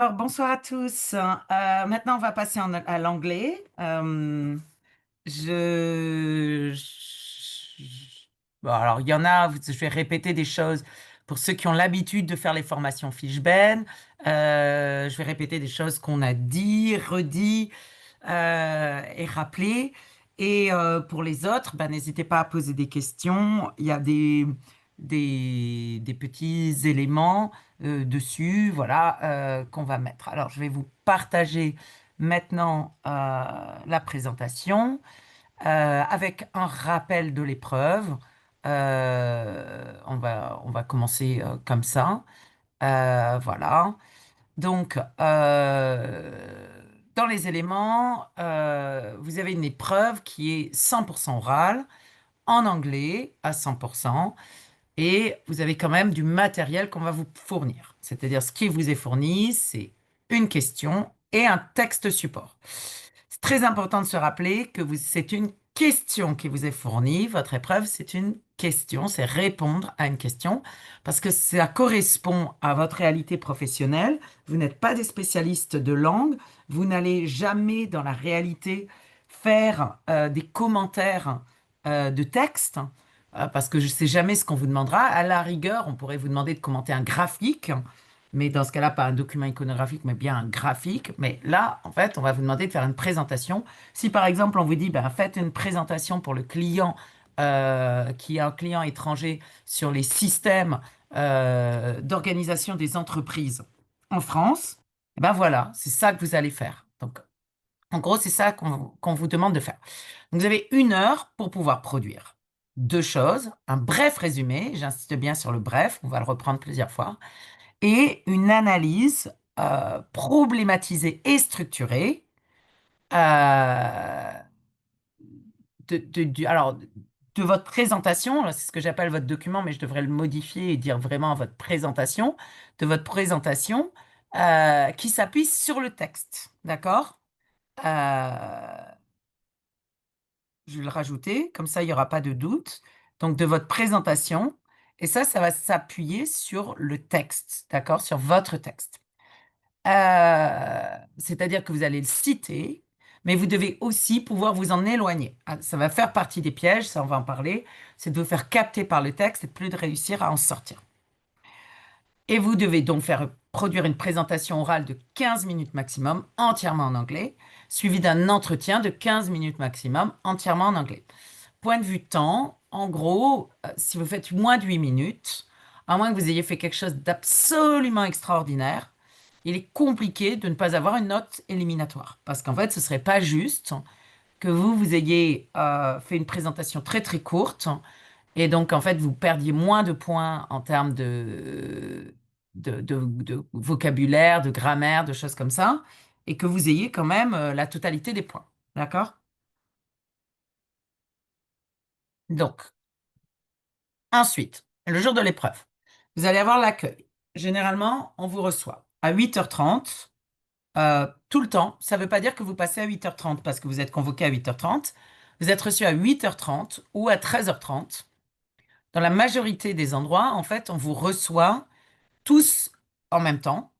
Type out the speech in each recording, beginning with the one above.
Alors, bonsoir à tous. Maintenant, on va passer à l'anglais. Je... Bon, alors, il y en a, je vais répéter des choses pour ceux qui ont l'habitude de faire les formations Fishben. Je vais répéter des choses qu'on a dit, redit et rappelé. Et pour les autres, ben, n'hésitez pas à poser des questions. Il y a des petits éléments dessus, voilà, qu'on va mettre. Alors, je vais vous partager maintenant la présentation avec un rappel de l'épreuve. On va commencer comme ça. Voilà. Donc, dans les éléments, vous avez une épreuve qui est 100% orale, en anglais à 100%. Et vous avez quand même du matériel qu'on va vous fournir. C'est-à-dire, ce qui vous est fourni, c'est une question et un texte support. C'est très important de se rappeler que c'est une question qui vous est fournie. Votre épreuve, c'est une question, c'est répondre à une question, parce que ça correspond à votre réalité professionnelle. Vous n'êtes pas des spécialistes de langue. Vous n'allez jamais, dans la réalité, faire des commentaires de texte. Parce que je ne sais jamais ce qu'on vous demandera. À la rigueur, on pourrait vous demander de commenter un graphique, mais dans ce cas-là, pas un document iconographique, mais bien un graphique. Mais là, en fait, on va vous demander de faire une présentation. Si par exemple, on vous dit, ben, faites une présentation pour le client qui est un client étranger sur les systèmes d'organisation des entreprises en France, eh ben voilà, c'est ça que vous allez faire. Donc, en gros, c'est ça qu'on vous demande de faire. Donc, vous avez 1 heure pour pouvoir produire deux choses, un bref résumé, j'insiste bien sur le bref, on va le reprendre plusieurs fois, et une analyse problématisée et structurée euh, alors, de votre présentation, là, c'est ce que j'appelle votre document, mais je devrais le modifier et dire vraiment votre présentation, de votre présentation qui s'appuie sur le texte, d'accord? Euh, je vais le rajouter, comme ça il n'y aura pas de doute. Donc de votre présentation, et ça va s'appuyer sur le texte, d'accord, sur votre texte. C'est-à-dire que vous allez le citer, mais vous devez aussi pouvoir vous en éloigner. Ah, ça va faire partie des pièges, ça on va en parler, c'est de vous faire capter par le texte et plus de réussir à en sortir. Et vous devez donc faire produire une présentation orale de 15 minutes maximum, entièrement en anglais, suivi d'un entretien de 15 minutes maximum, entièrement en anglais. Point de vue temps, en gros, si vous faites moins de 8 minutes, à moins que vous ayez fait quelque chose d'absolument extraordinaire, il est compliqué de ne pas avoir une note éliminatoire. Parce qu'en fait, ce serait pas juste que vous ayez fait une présentation très très courte et donc en fait vous perdiez moins de points en termes de vocabulaire, de grammaire, de choses comme ça, et que vous ayez quand même la totalité des points. D'accord? Donc, ensuite, le jour de l'épreuve, vous allez avoir l'accueil. Généralement, on vous reçoit à 8h30, tout le temps. Ça ne veut pas dire que vous passez à 8h30 parce que vous êtes convoqué à 8h30. Vous êtes reçu à 8h30 ou à 13h30. Dans la majorité des endroits, en fait, on vous reçoit tous en même temps.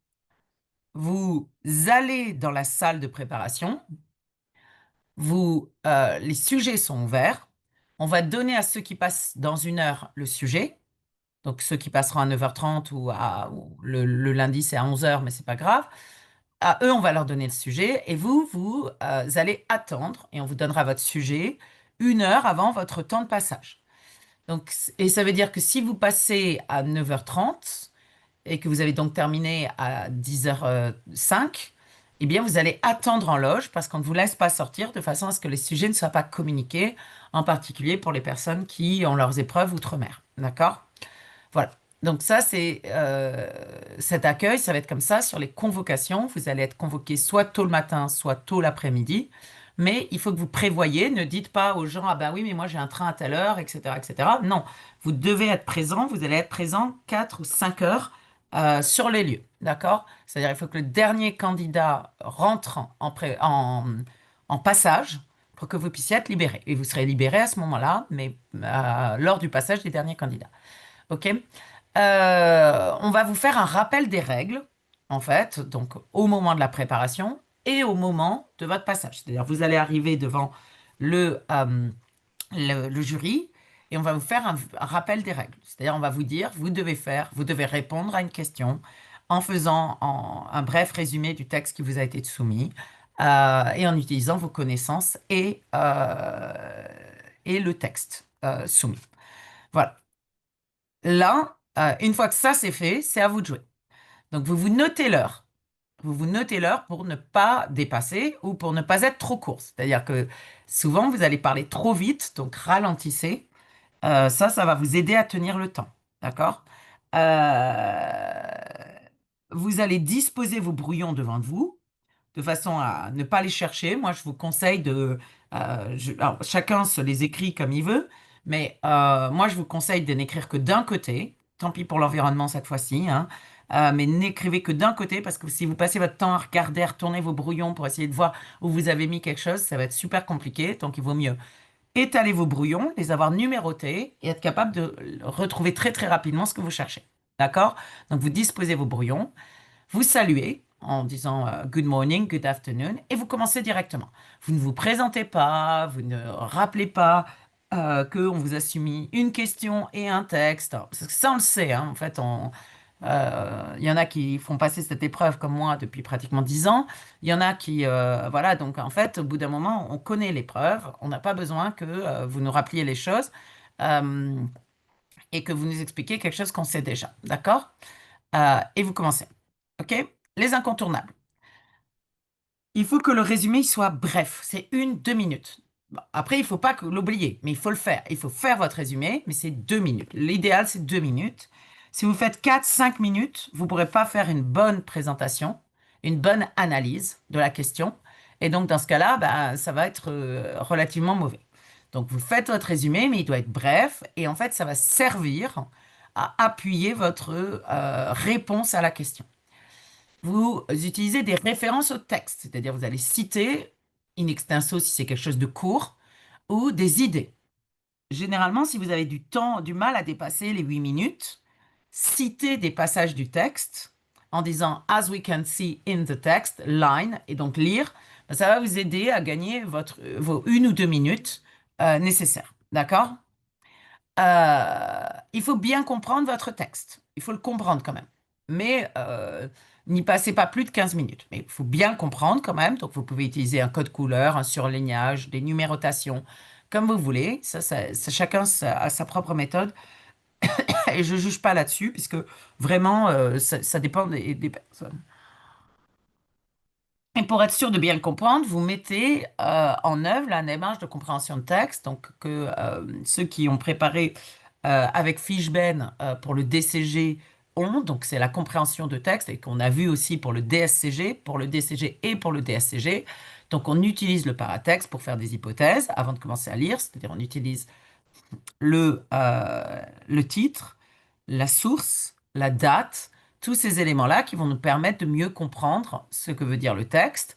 Vous allez dans la salle de préparation. Les sujets sont ouverts. On va donner à ceux qui passent dans 1 heure le sujet. Donc ceux qui passeront à 9h30 ou le lundi c'est à 11h, mais c'est pas grave. À eux, on va leur donner le sujet et vous allez attendre et on vous donnera votre sujet 1 heure avant votre temps de passage. Donc, et ça veut dire que si vous passez à 9h30 et que vous avez donc terminé à 10h05, eh bien, vous allez attendre en loge parce qu'on ne vous laisse pas sortir de façon à ce que les sujets ne soient pas communiqués, en particulier pour les personnes qui ont leurs épreuves outre-mer. D'accord? Voilà. Donc ça, c'est cet accueil, ça va être comme ça sur les convocations. Vous allez être convoqué soit tôt le matin, soit tôt l'après-midi. Mais il faut que vous prévoyez, ne dites pas aux gens, ah ben oui, mais moi j'ai un train à telle heure, etc., etc. Non, vous devez être présent, vous allez être présent 4 ou 5 heures sur les lieux, d'accord? C'est-à-dire il faut que le dernier candidat rentre en passage pour que vous puissiez être libéré. Et vous serez libéré à ce moment-là, mais lors du passage des derniers candidats. OK? On va vous faire un rappel des règles. en fait, donc au moment de la préparation et au moment de votre passage. C'est-à-dire, vous allez arriver devant le, le jury et on va vous faire un rappel des règles. C'est-à-dire, on va vous dire, vous devez répondre à une question en faisant un bref résumé du texte qui vous a été soumis et en utilisant vos connaissances et le texte soumis. Voilà. Là, une fois que ça c'est fait, c'est à vous de jouer. Donc, vous vous notez l'heure. Vous vous notez l'heure pour ne pas dépasser ou pour ne pas être trop court. C'est-à-dire que souvent, vous allez parler trop vite, donc ralentissez. Ça va vous aider à tenir le temps. D'accord? Euh, Vous allez disposer vos brouillons devant vous de façon à ne pas les chercher. Moi, je vous conseille alors, chacun se les écrit comme il veut, mais moi, je vous conseille de n'écrire que d'un côté. Tant pis pour l'environnement cette fois-ci, hein. Mais n'écrivez que d'un côté parce que si vous passez votre temps à regarder, à retourner vos brouillons pour essayer de voir où vous avez mis quelque chose, ça va être super compliqué. Donc, il vaut mieux étaler vos brouillons, les avoir numérotés et être capable de retrouver très très rapidement ce que vous cherchez. D'accord? Donc, vous disposez vos brouillons. Vous saluez en disant good morning, good afternoon, et vous commencez directement. Vous ne vous présentez pas, vous ne rappelez pas qu'on vous a soumis une question et un texte. Parce que ça, on le sait, hein. En fait, il y en a qui font passer cette épreuve comme moi depuis pratiquement 10 ans. Il y en a qui, voilà, donc en fait, au bout d'un moment, on connaît l'épreuve. On n'a pas besoin que vous nous rappeliez les choses euh, et que vous nous expliquiez quelque chose qu'on sait déjà. D'accord? Et vous commencez. OK? Les incontournables. Il faut que le résumé il soit bref. C'est 1, 2 minutes. Bon, après, il ne faut pas l'oublier, mais il faut le faire. Il faut faire votre résumé, mais c'est 2 minutes. L'idéal, c'est 2 minutes. Si vous faites 4, 5 minutes, vous ne pourrez pas faire une bonne présentation, une bonne analyse de la question. Et donc, dans ce cas-là, ben, ça va être relativement mauvais. Donc, vous faites votre résumé, mais il doit être bref. Et en fait, ça va servir à appuyer votre réponse à la question. Vous utilisez des références au texte, c'est-à-dire vous allez citer in extenso si c'est quelque chose de court ou des idées. Généralement, si vous avez du mal à dépasser les 8 minutes, citez des passages du texte en disant as we can see in the text, line, et donc lire. Ben, ça va vous aider à gagner vos 1 ou 2 minutes nécessaires. D'accord? Il faut bien comprendre votre texte. Il faut le comprendre quand même. Mais n'y passez pas plus de 15 minutes. Mais il faut bien comprendre quand même. Donc, vous pouvez utiliser un code couleur, un surlignage, des numérotations, comme vous voulez. Chacun a sa propre méthode. Et je ne juge pas là-dessus, puisque vraiment, ça dépend des personnes. Et pour être sûr de bien le comprendre, vous mettez en œuvre la démarche de compréhension de texte, donc que ceux qui ont préparé avec Fishben pour le DCG ont, donc c'est la compréhension de texte et qu'on a vu aussi pour le DCG et pour le DSCG. Donc on utilise le paratexte pour faire des hypothèses avant de commencer à lire, c'est-à-dire on utilise le titre, la source, la date, tous ces éléments-là qui vont nous permettre de mieux comprendre ce que veut dire le texte.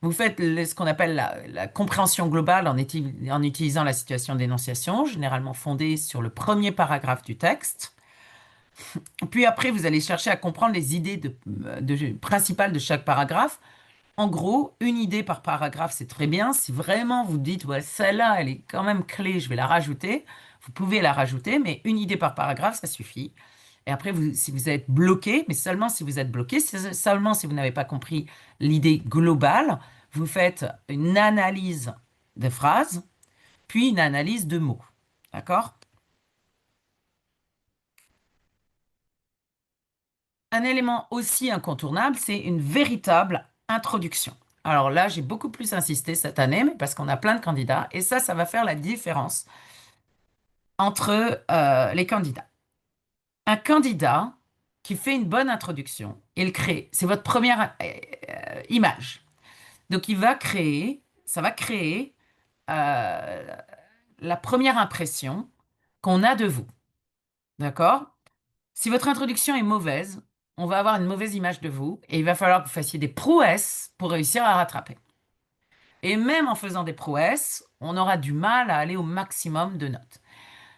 Vous faites ce qu'on appelle la compréhension globale en utilisant la situation d'énonciation, généralement fondée sur le premier paragraphe du texte. Puis après, vous allez chercher à comprendre les idées principales de chaque paragraphe. En gros, une idée par paragraphe, c'est très bien. Si vraiment vous dites, ouais, celle-là, elle est quand même clé, je vais la rajouter, vous pouvez la rajouter, mais une idée par paragraphe, ça suffit. Et après, si vous êtes bloqué, mais seulement si vous êtes bloqué, seulement si vous n'avez pas compris l'idée globale, vous faites une analyse de phrases, puis une analyse de mots. D'accord? Un élément aussi incontournable, c'est une véritable introduction. Alors là, j'ai beaucoup plus insisté cette année, mais parce qu'on a plein de candidats, et ça va faire la différence entre les candidats. Un candidat qui fait une bonne introduction, il crée, c'est votre première image. Donc ça va créer euh, la première impression qu'on a de vous. D'accord? Si votre introduction est mauvaise, on va avoir une mauvaise image de vous et il va falloir que vous fassiez des prouesses pour réussir à rattraper. Et même en faisant des prouesses, on aura du mal à aller au maximum de notes.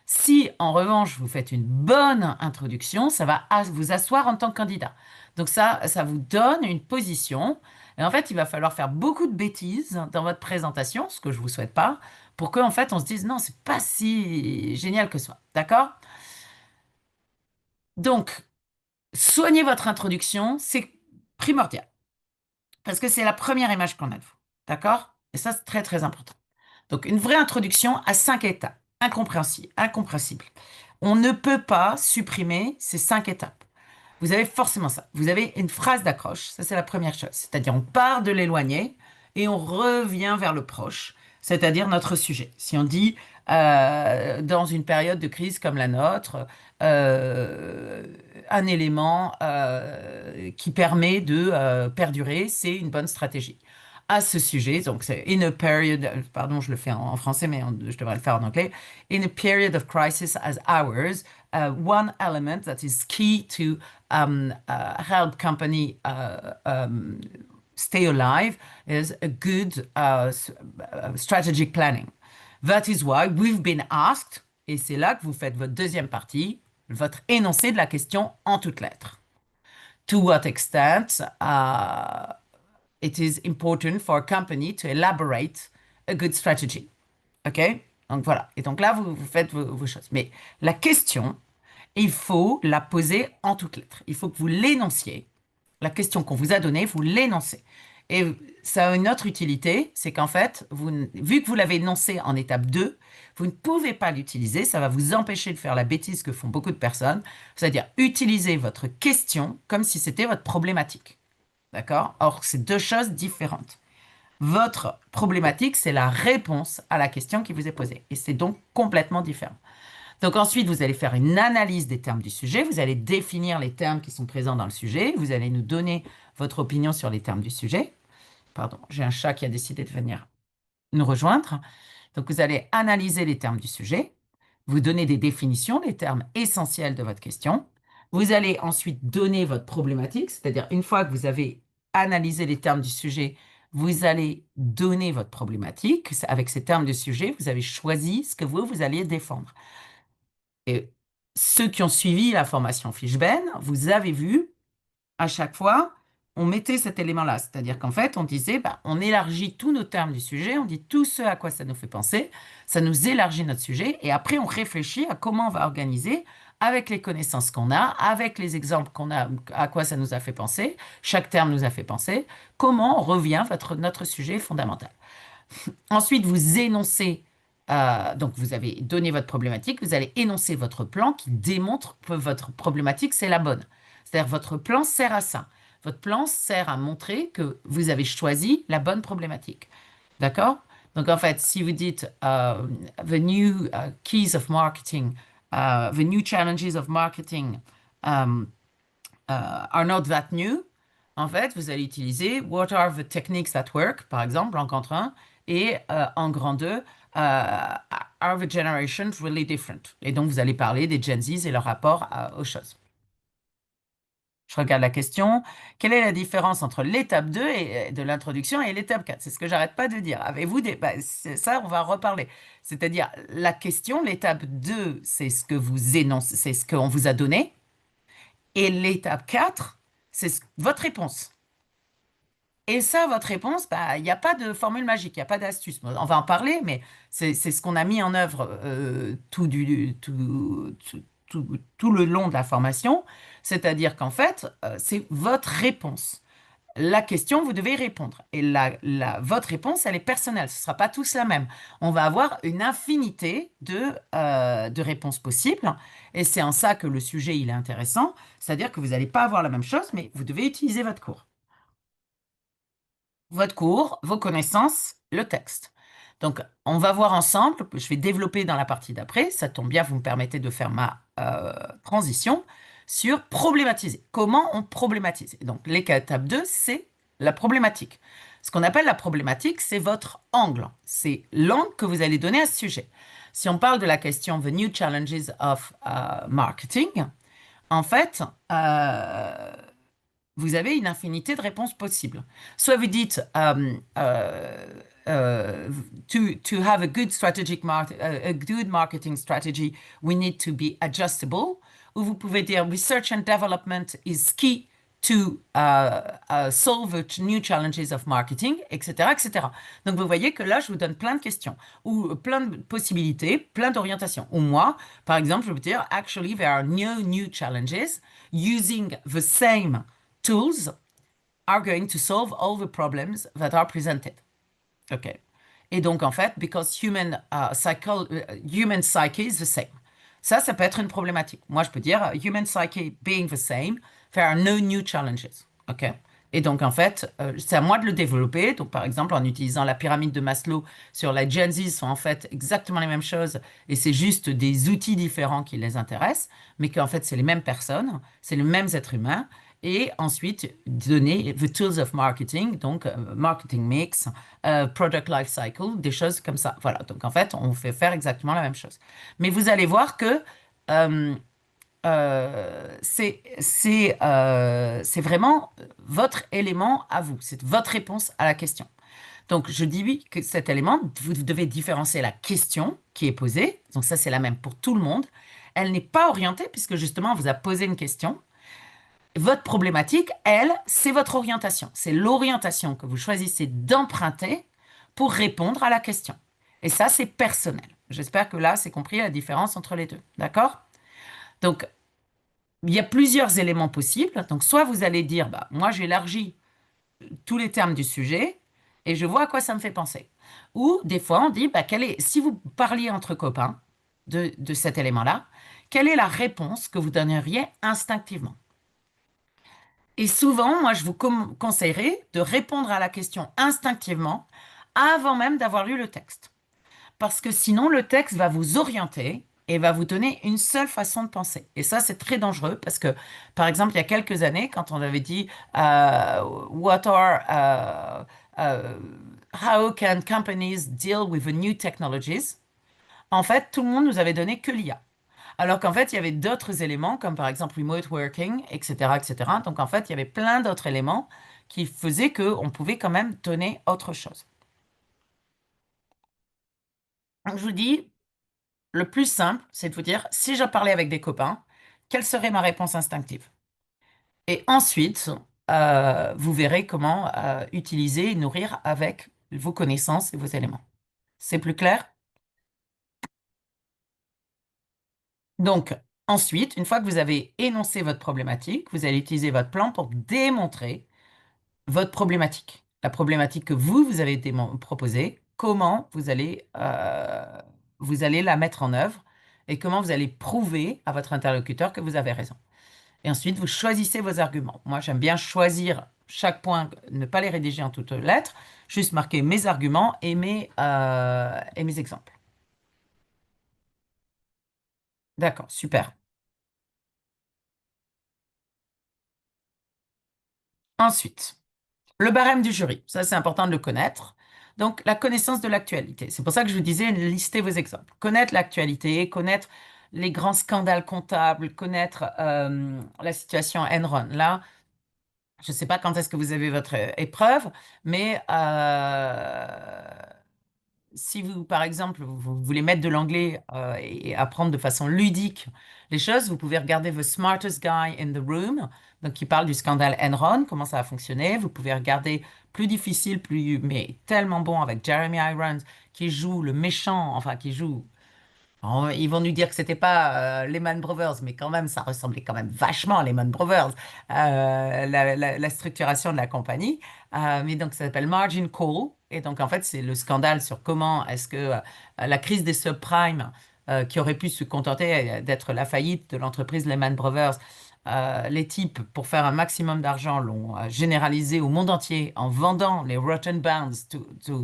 Si en revanche vous faites une bonne introduction, ça va vous asseoir en tant que candidat. Donc ça vous donne une position. Et en fait, il va falloir faire beaucoup de bêtises dans votre présentation, ce que je vous souhaite pas, pour qu'en fait, on se dise non, c'est pas si génial que ça. D'accord? Donc, soignez votre introduction, c'est primordial, parce que c'est la première image qu'on a de vous. D'accord? Et ça, c'est très, très important. Donc, une vraie introduction à 5 étapes, incompréhensible, incompréhensible. On ne peut pas supprimer ces 5 étapes. Vous avez forcément ça. Vous avez une phrase d'accroche, ça c'est la première chose. C'est-à-dire on part de l'éloigné et on revient vers le proche, c'est-à-dire notre sujet. Si on dit dans une période de crise comme la nôtre, euh, un élément qui permet de perdurer, c'est une bonne stratégie. À ce sujet, donc c'est in a period, pardon, je le fais en français, mais je devrais le faire en anglais. In a period of crisis as ours, one element that is key to help company stay alive is a good strategic planning. That is why we've been asked, et c'est là que vous faites votre deuxième partie, votre énoncé de la question en toutes lettres. To what extent it is important for a company to elaborate a good strategy. OK? Donc voilà. Et donc là, vous faites vos choses. Mais la question, il faut la poser en toutes lettres. Il faut que vous l'énonciez. La question qu'on vous a donnée, vous l'énoncez. Et ça a une autre utilité, c'est qu'en fait, vu que vous l'avez énoncé en étape 2, vous ne pouvez pas l'utiliser. Ça va vous empêcher de faire la bêtise que font beaucoup de personnes, c'est-à-dire utiliser votre question comme si c'était votre problématique. D'accord? Or, c'est deux choses différentes. Votre problématique, c'est la réponse à la question qui vous est posée. Et c'est donc complètement différent. Donc ensuite, vous allez faire une analyse des termes du sujet, vous allez définir les termes qui sont présents dans le sujet, vous allez nous donner votre opinion sur les termes du sujet. Pardon, j'ai un chat qui a décidé de venir nous rejoindre. Donc vous allez analyser les termes du sujet, vous donner des définitions, les termes essentiels de votre question. Vous allez ensuite donner votre problématique, c'est-à-dire une fois que vous avez analysé les termes du sujet, vous allez donner votre problématique. Avec ces termes de sujet, vous avez choisi ce que vous alliez défendre. Et ceux qui ont suivi la formation Fishben, vous avez vu, à chaque fois, on mettait cet élément-là. C'est-à-dire qu'en fait, on disait, bah, on élargit tous nos termes du sujet, on dit tout ce à quoi ça nous fait penser, ça nous élargit notre sujet, et après, on réfléchit à comment on va organiser avec les connaissances qu'on a, avec les exemples qu'on a, à quoi ça nous a fait penser, chaque terme nous a fait penser, comment on revient notre sujet fondamental. Ensuite, vous énoncez, donc vous avez donné votre problématique, vous allez énoncer votre plan qui démontre que votre problématique, c'est la bonne. C'est-à-dire votre plan sert à ça. Votre plan sert à montrer que vous avez choisi la bonne problématique. D'accord? Donc en fait, si vous dites the new keys of marketing, the new challenges of marketing are not that new, en fait, vous allez utiliser What are the techniques that work, par exemple, en grand 1, et en grand 2, Are the generations really different? Et donc, vous allez parler des Gen Z et leur rapport aux choses. Je regarde la question. Quelle est la différence entre l'étape 2 de l'introduction et l'étape 4? C'est ce que j'arrête pas de dire. Avez-vous des... bah, c'est ça, on va en reparler. C'est-à-dire, la question, l'étape 2, c'est ce que vous énoncez, c'est ce qu'on vous a donné. Et l'étape 4, c'est votre réponse. Et ça, votre réponse, bah, il n'y a pas de formule magique, il n'y a pas d'astuce. On va en parler, mais c'est ce qu'on a mis en œuvre tout le long de la formation. C'est-à-dire qu'en fait, c'est votre réponse. La question, vous devez y répondre. Et votre réponse, elle est personnelle. Ce ne sera pas tous la même. On va avoir une infinité de réponses possibles. Et c'est en ça que le sujet, il est intéressant. C'est-à-dire que vous n'allez pas avoir la même chose, mais vous devez utiliser votre cours. Votre cours, vos connaissances, le texte. Donc, on va voir ensemble, je vais développer dans la partie d'après, ça tombe bien, vous me permettez de faire ma transition sur problématiser. Comment on problématise? Et donc, l'étape 2, c'est la problématique. Ce qu'on appelle la problématique, c'est votre angle. C'est l'angle que vous allez donner à ce sujet. Si on parle de la question The New Challenges of Marketing, en fait, vous avez une infinité de réponses possibles. Soit vous dites to have a good a good marketing strategy, we need to be adjustable. Ou vous pouvez dire research and development is key to solve new challenges of marketing, etc., etc. Donc, vous voyez que là, je vous donne plein de questions ou plein de possibilités, plein d'orientations. Ou moi, par exemple, je vais vous dire, actually, there are no new challenges using the same tools are going to solve all the problems that are presented. OK. Et donc, en fait, because human psyche is the same. Ça peut être une problématique. Moi, je peux dire, human psyche being the same, there are no new challenges. OK? Et donc, en fait, c'est à moi de le développer. Donc, par exemple, en utilisant la pyramide de Maslow sur la Gen Z, sont en fait exactement les mêmes choses. Et c'est juste des outils différents qui les intéressent, mais qu'en fait, c'est les mêmes personnes, c'est les mêmes êtres humains. Et ensuite, donner the tools of marketing, donc marketing mix, product life cycle, des choses comme ça. Voilà. Donc, en fait, on fait faire exactement la même chose. Mais vous allez voir que euh, c'est vraiment votre élément à vous. C'est votre réponse à la question. Donc, je dis oui que cet élément, vous devez différencier la question qui est posée. Donc, ça, c'est la même pour tout le monde. Elle n'est pas orientée puisque justement, on vous a posé une question. Votre problématique, elle, c'est votre orientation. C'est l'orientation que vous choisissez d'emprunter pour répondre à la question. Et ça, c'est personnel. J'espère que là, c'est compris la différence entre les deux. D'accord? Donc, il y a plusieurs éléments possibles. Donc, soit vous allez dire, bah, moi, j'élargis tous les termes du sujet et je vois à quoi ça me fait penser. Ou des fois, on dit, bah, si vous parliez entre copains de cet élément-là, quelle est la réponse que vous donneriez instinctivement? Et souvent, moi, je vous conseillerais de répondre à la question instinctivement avant même d'avoir lu le texte. Parce que sinon, le texte va vous orienter et va vous donner une seule façon de penser. Et ça, c'est très dangereux parce que, par exemple, il y a quelques années, quand on avait dit What are, how can companies deal with the new technologies? En fait, tout le monde nous avait donné que l'IA. Alors qu'en fait, il y avait d'autres éléments, comme par exemple remote working, etc., etc. Donc en fait, il y avait plein d'autres éléments qui faisaient qu'on pouvait quand même donner autre chose. Donc je vous dis, le plus simple, c'est de vous dire, si je parlais avec des copains, quelle serait ma réponse instinctive? Et ensuite, vous verrez comment utiliser et nourrir avec vos connaissances et vos éléments. C'est plus clair? Donc, ensuite, une fois que vous avez énoncé votre problématique, vous allez utiliser votre plan pour démontrer votre problématique, la problématique que vous avez proposée, comment vous allez la mettre en œuvre et comment vous allez prouver à votre interlocuteur que vous avez raison. Et ensuite, vous choisissez vos arguments. Moi, j'aime bien choisir chaque point, ne pas les rédiger en toutes lettres, juste marquer mes arguments et mes exemples. D'accord, super. Ensuite, le barème du jury, ça c'est important de le connaître. Donc, la connaissance de l'actualité. C'est pour ça que je vous disais, listez vos exemples. Connaître l'actualité, connaître les grands scandales comptables, connaître la situation Enron. Là, je ne sais pas quand est-ce que vous avez votre épreuve, mais si vous, par exemple, vous voulez mettre de l'anglais et apprendre de façon ludique les choses, vous pouvez regarder The Smartest Guy in the Room, donc qui parle du scandale Enron, comment ça a fonctionné. Vous pouvez regarder plus difficile, mais tellement bon avec Jeremy Irons, qui joue le méchant, enfin qui joue. Ils vont nous dire que c'était pas Lehman Brothers, mais quand même, ça ressemblait quand même vachement à Lehman Brothers, la structuration de la compagnie. Mais donc, ça s'appelle Margin Call. Et donc, en fait, c'est le scandale sur comment est-ce que la crise des subprimes, qui aurait pu se contenter d'être la faillite de l'entreprise Lehman Brothers, les types, pour faire un maximum d'argent, l'ont généralisé au monde entier en vendant les Rotten Bonds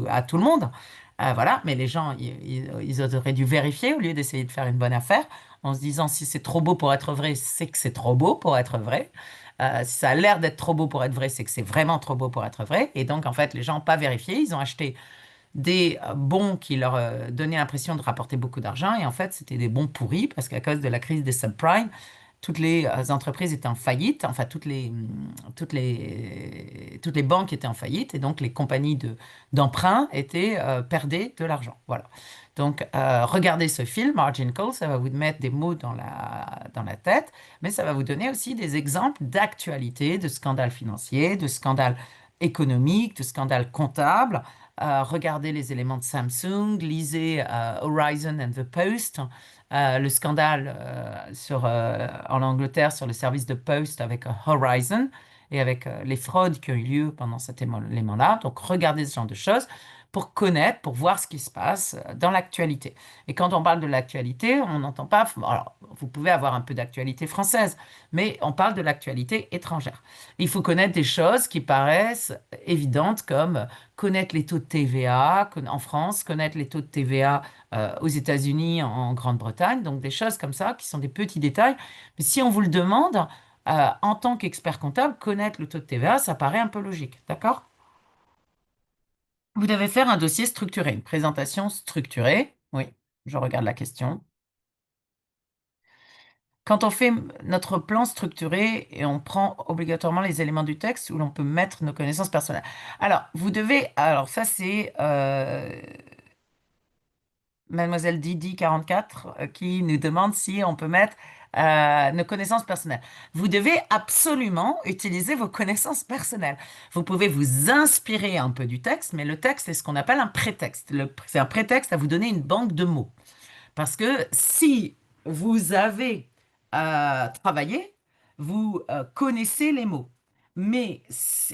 à tout le monde. Voilà, mais les gens, ils auraient dû vérifier au lieu d'essayer de faire une bonne affaire en se disant si c'est trop beau pour être vrai, c'est que c'est trop beau pour être vrai. Si ça a l'air d'être trop beau pour être vrai, c'est que c'est vraiment trop beau pour être vrai. Et donc, en fait, les gens n'ont pas vérifié. Ils ont acheté des bons qui leur donnaient l'impression de rapporter beaucoup d'argent. Et en fait, c'était des bons pourris parce qu'à cause de la crise des subprimes, toutes les entreprises étaient en faillite, enfin toutes les banques étaient en faillite et donc les compagnies d'emprunt perdaient de l'argent. Voilà. Donc regardez ce film, Margin Call, ça va vous mettre des mots dans la tête, mais ça va vous donner aussi des exemples d'actualité, de scandales financiers, de scandales économiques, de scandales comptables. Regardez les éléments de Samsung, lisez Horizon and the Post, le scandale en Angleterre sur le service de poste avec Horizon et avec les fraudes qui ont eu lieu pendant cet élément-là. Donc, regardez ce genre de choses pour connaître, pour voir ce qui se passe dans l'actualité. Et quand on parle de l'actualité, on n'entend pas... Alors, vous pouvez avoir un peu d'actualité française, mais on parle de l'actualité étrangère. Il faut connaître des choses qui paraissent évidentes comme connaître les taux de TVA en France, connaître les taux de TVA aux États-Unis, en Grande-Bretagne, donc des choses comme ça qui sont des petits détails. Mais si on vous le demande, en tant qu'expert comptable, connaître le taux de TVA, ça paraît un peu logique, d'accord? Vous devez faire un dossier structuré, une présentation structurée. Oui, je regarde la question. Quand on fait notre plan structuré et on prend obligatoirement les éléments du texte où l'on peut mettre nos connaissances personnelles. Alors, vous devez, alors ça c'est Mademoiselle Didi 44 qui nous demande si on peut mettre nos connaissances personnelles. Vous devez absolument utiliser vos connaissances personnelles. Vous pouvez vous inspirer un peu du texte, mais le texte est ce qu'on appelle un prétexte. C'est un prétexte à vous donner une banque de mots. Parce que si vous avez travaillé, vous connaissez les mots.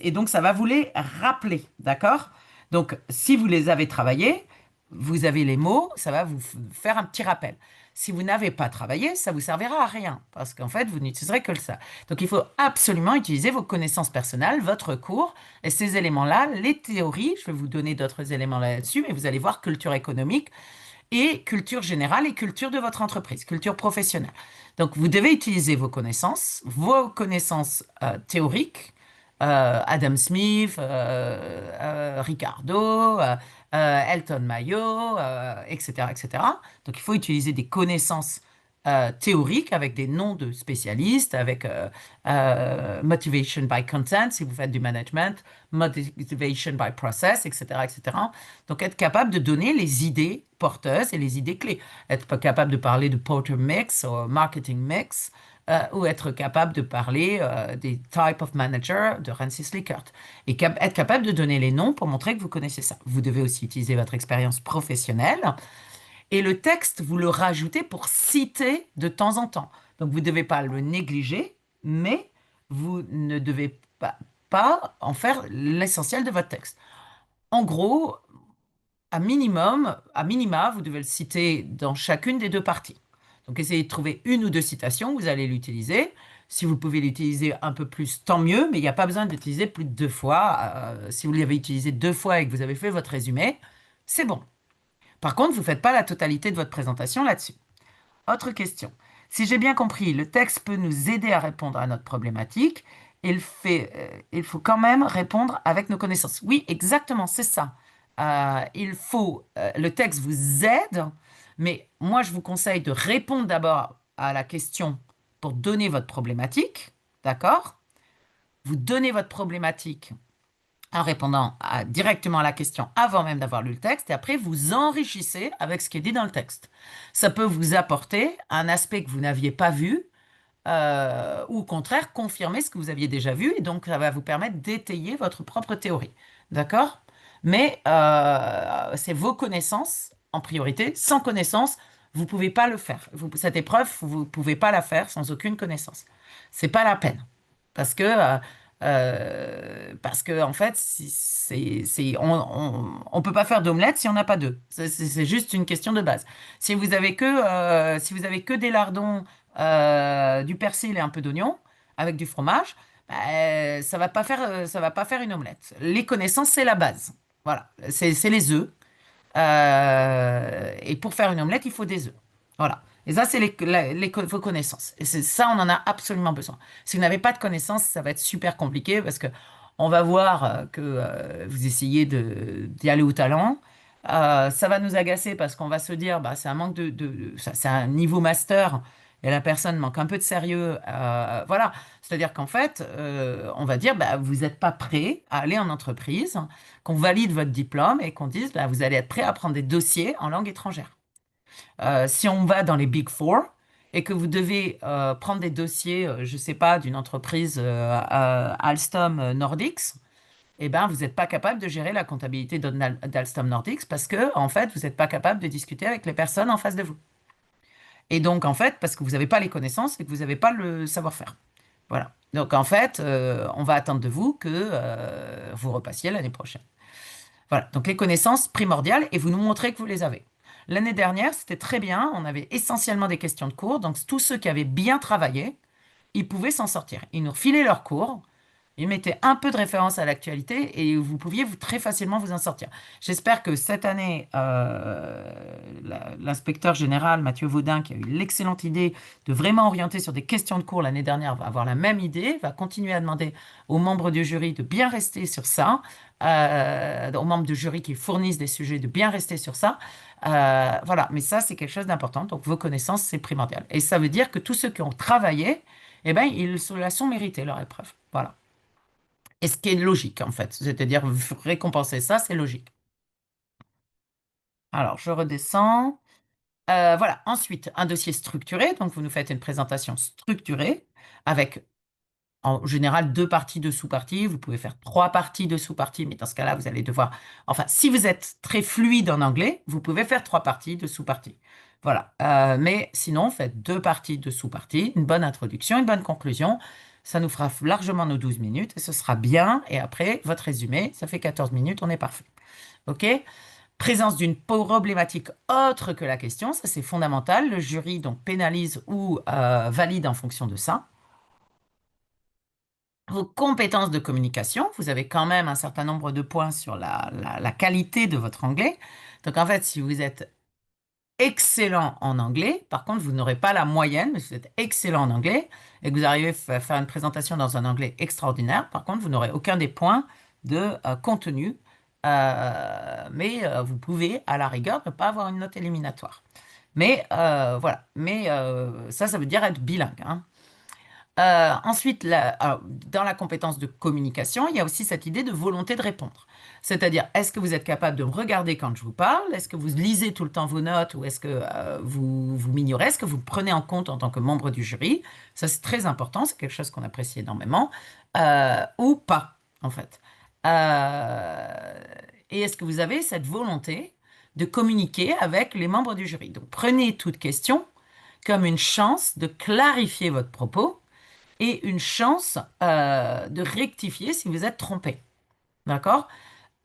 Et donc ça va vous les rappeler, d'accord? Donc si vous les avez travaillés, vous avez les mots, ça va vous faire un petit rappel. Si vous n'avez pas travaillé, ça vous servira à rien, parce qu'en fait, vous n'utiliserez que ça. Donc il faut absolument utiliser vos connaissances personnelles, votre cours, et ces éléments-là, les théories, je vais vous donner d'autres éléments là-dessus, mais vous allez voir culture économique, et culture générale et culture de votre entreprise, culture professionnelle. Donc, vous devez utiliser vos connaissances théoriques, Adam Smith, Ricardo, Elton Mayo, etc., etc. Donc, il faut utiliser des connaissances théoriques avec des noms de spécialistes, avec motivation by content, si vous faites du management, motivation by process, etc., etc. Donc, être capable de donner les idées porteuses et les idées clés. Être capable de parler de Porter Mix ou Marketing Mix, ou être capable de parler des Type of Manager de Francis Likert. Et être capable de donner les noms pour montrer que vous connaissez ça. Vous devez aussi utiliser votre expérience professionnelle. Et le texte, vous le rajoutez pour citer de temps en temps. Donc, vous ne devez pas le négliger, mais vous ne devez pas en faire l'essentiel de votre texte. En gros, à minima, vous devez le citer dans chacune des deux parties. Donc, essayez de trouver une ou deux citations, vous allez l'utiliser. Si vous pouvez l'utiliser un peu plus, tant mieux, mais il n'y a pas besoin d'utiliser plus de deux fois. Si vous l'avez utilisé deux fois et que vous avez fait votre résumé, c'est bon. Par contre, vous ne faites pas la totalité de votre présentation là-dessus. Autre question. Si j'ai bien compris, le texte peut nous aider à répondre à notre problématique. Il faut quand même répondre avec nos connaissances. Oui, exactement, c'est ça. Le texte vous aide, mais moi, je vous conseille de répondre d'abord à la question pour donner votre problématique. D'accord? Vous donnez votre problématique en répondant directement à la question avant même d'avoir lu le texte, et après vous enrichissez avec ce qui est dit dans le texte. Ça peut vous apporter un aspect que vous n'aviez pas vu, ou au contraire confirmer ce que vous aviez déjà vu, et donc ça va vous permettre d'étayer votre propre théorie. D'accord? Mais c'est vos connaissances en priorité. Sans connaissances, vous ne pouvez pas le faire. Cette épreuve, vous ne pouvez pas la faire sans aucune connaissance. C'est pas la peine. Parce que, parce que en fait, on peut pas faire d'omelette si on n'a pas d'œufs. C'est juste une question de base. Si vous avez que des lardons, du persil et un peu d'oignon avec du fromage, bah, ça va pas faire une omelette. Les connaissances, c'est la base. Voilà, c'est les œufs. Et pour faire une omelette, il faut des œufs. Voilà. Et ça, c'est vos connaissances. Et c'est ça, on en a absolument besoin. Si vous n'avez pas de connaissances, ça va être super compliqué parce que on va voir que vous essayez d'y aller au talent. Ça va nous agacer parce qu'on va se dire, bah, c'est un manque c'est un niveau master et la personne manque un peu de sérieux, voilà. C'est-à-dire qu'en fait, on va dire, bah, vous n'êtes pas prêt à aller en entreprise, qu'on valide votre diplôme et qu'on dise, bah, vous allez être prêt à prendre des dossiers en langue étrangère. Si on va dans les Big Four et que vous devez prendre des dossiers, je ne sais pas, d'une entreprise Alstom Nordics, eh ben, vous n'êtes pas capable de gérer la comptabilité d'Alstom Nordics parce que, en fait, vous n'êtes pas capable de discuter avec les personnes en face de vous. Et donc, en fait, parce que vous n'avez pas les connaissances et que vous n'avez pas le savoir-faire. Voilà. Donc, en fait, on va attendre de vous que vous repassiez l'année prochaine. Voilà. Donc, les connaissances primordiales et vous nous montrez que vous les avez. L'année dernière, c'était très bien. On avait essentiellement des questions de cours. Donc, tous ceux qui avaient bien travaillé, ils pouvaient s'en sortir. Ils nous refilaient leurs cours. Ils mettaient un peu de référence à l'actualité et vous pouviez très facilement vous en sortir. J'espère que cette année, l'inspecteur général Mathieu Vaudin, qui a eu l'excellente idée de vraiment orienter sur des questions de cours l'année dernière, va avoir la même idée, va continuer à demander aux membres du jury de bien rester sur ça, aux membres du jury qui fournissent des sujets de bien rester sur ça. Voilà, mais ça, c'est quelque chose d'important. Donc, vos connaissances, c'est primordial. Et ça veut dire que tous ceux qui ont travaillé, eh ben, ils se la sont mérité, leur épreuve. Voilà. Et ce qui est logique, en fait. C'est-à-dire, récompenser ça, c'est logique. Alors, je redescends. Voilà. Ensuite, un dossier structuré. Donc, vous nous faites une présentation structurée avec, en général, deux parties de sous-parties. Vous pouvez faire trois parties de sous-parties, mais dans ce cas-là, vous allez devoir... Enfin, si vous êtes très fluide en anglais, vous pouvez faire trois parties de sous-parties. Voilà. Mais sinon, faites deux parties de sous-parties, une bonne introduction, une bonne conclusion. Ça nous fera largement nos 12 minutes et ce sera bien. Et après, votre résumé, ça fait 14 minutes, on est parfait. OK? Présence d'une problématique autre que la question, ça c'est fondamental. Le jury donc pénalise ou valide en fonction de ça. Vos compétences de communication, vous avez quand même un certain nombre de points sur la qualité de votre anglais. Donc en fait, si vous êtes excellent en anglais, par contre, vous n'aurez pas la moyenne, mais si vous êtes excellent en anglais et que vous arrivez à faire une présentation dans un anglais extraordinaire, par contre, vous n'aurez aucun des points de contenu. Mais vous pouvez, à la rigueur, ne pas avoir une note éliminatoire. Mais voilà. Mais ça veut dire être bilingue, hein. Ensuite, alors, dans la compétence de communication, il y a aussi cette idée de volonté de répondre. C'est-à-dire, est-ce que vous êtes capable de me regarder quand je vous parle? Est-ce que vous lisez tout le temps vos notes ou est-ce que vous m'ignorez? Est-ce que vous me prenez en compte en tant que membre du jury? Ça, c'est très important, c'est quelque chose qu'on apprécie énormément. Ou pas, en fait. Euh, et est-ce que vous avez cette volonté de communiquer avec les membres du jury? Donc, prenez toute question comme une chance de clarifier votre propos et une chance de rectifier si vous êtes trompé. D'accord?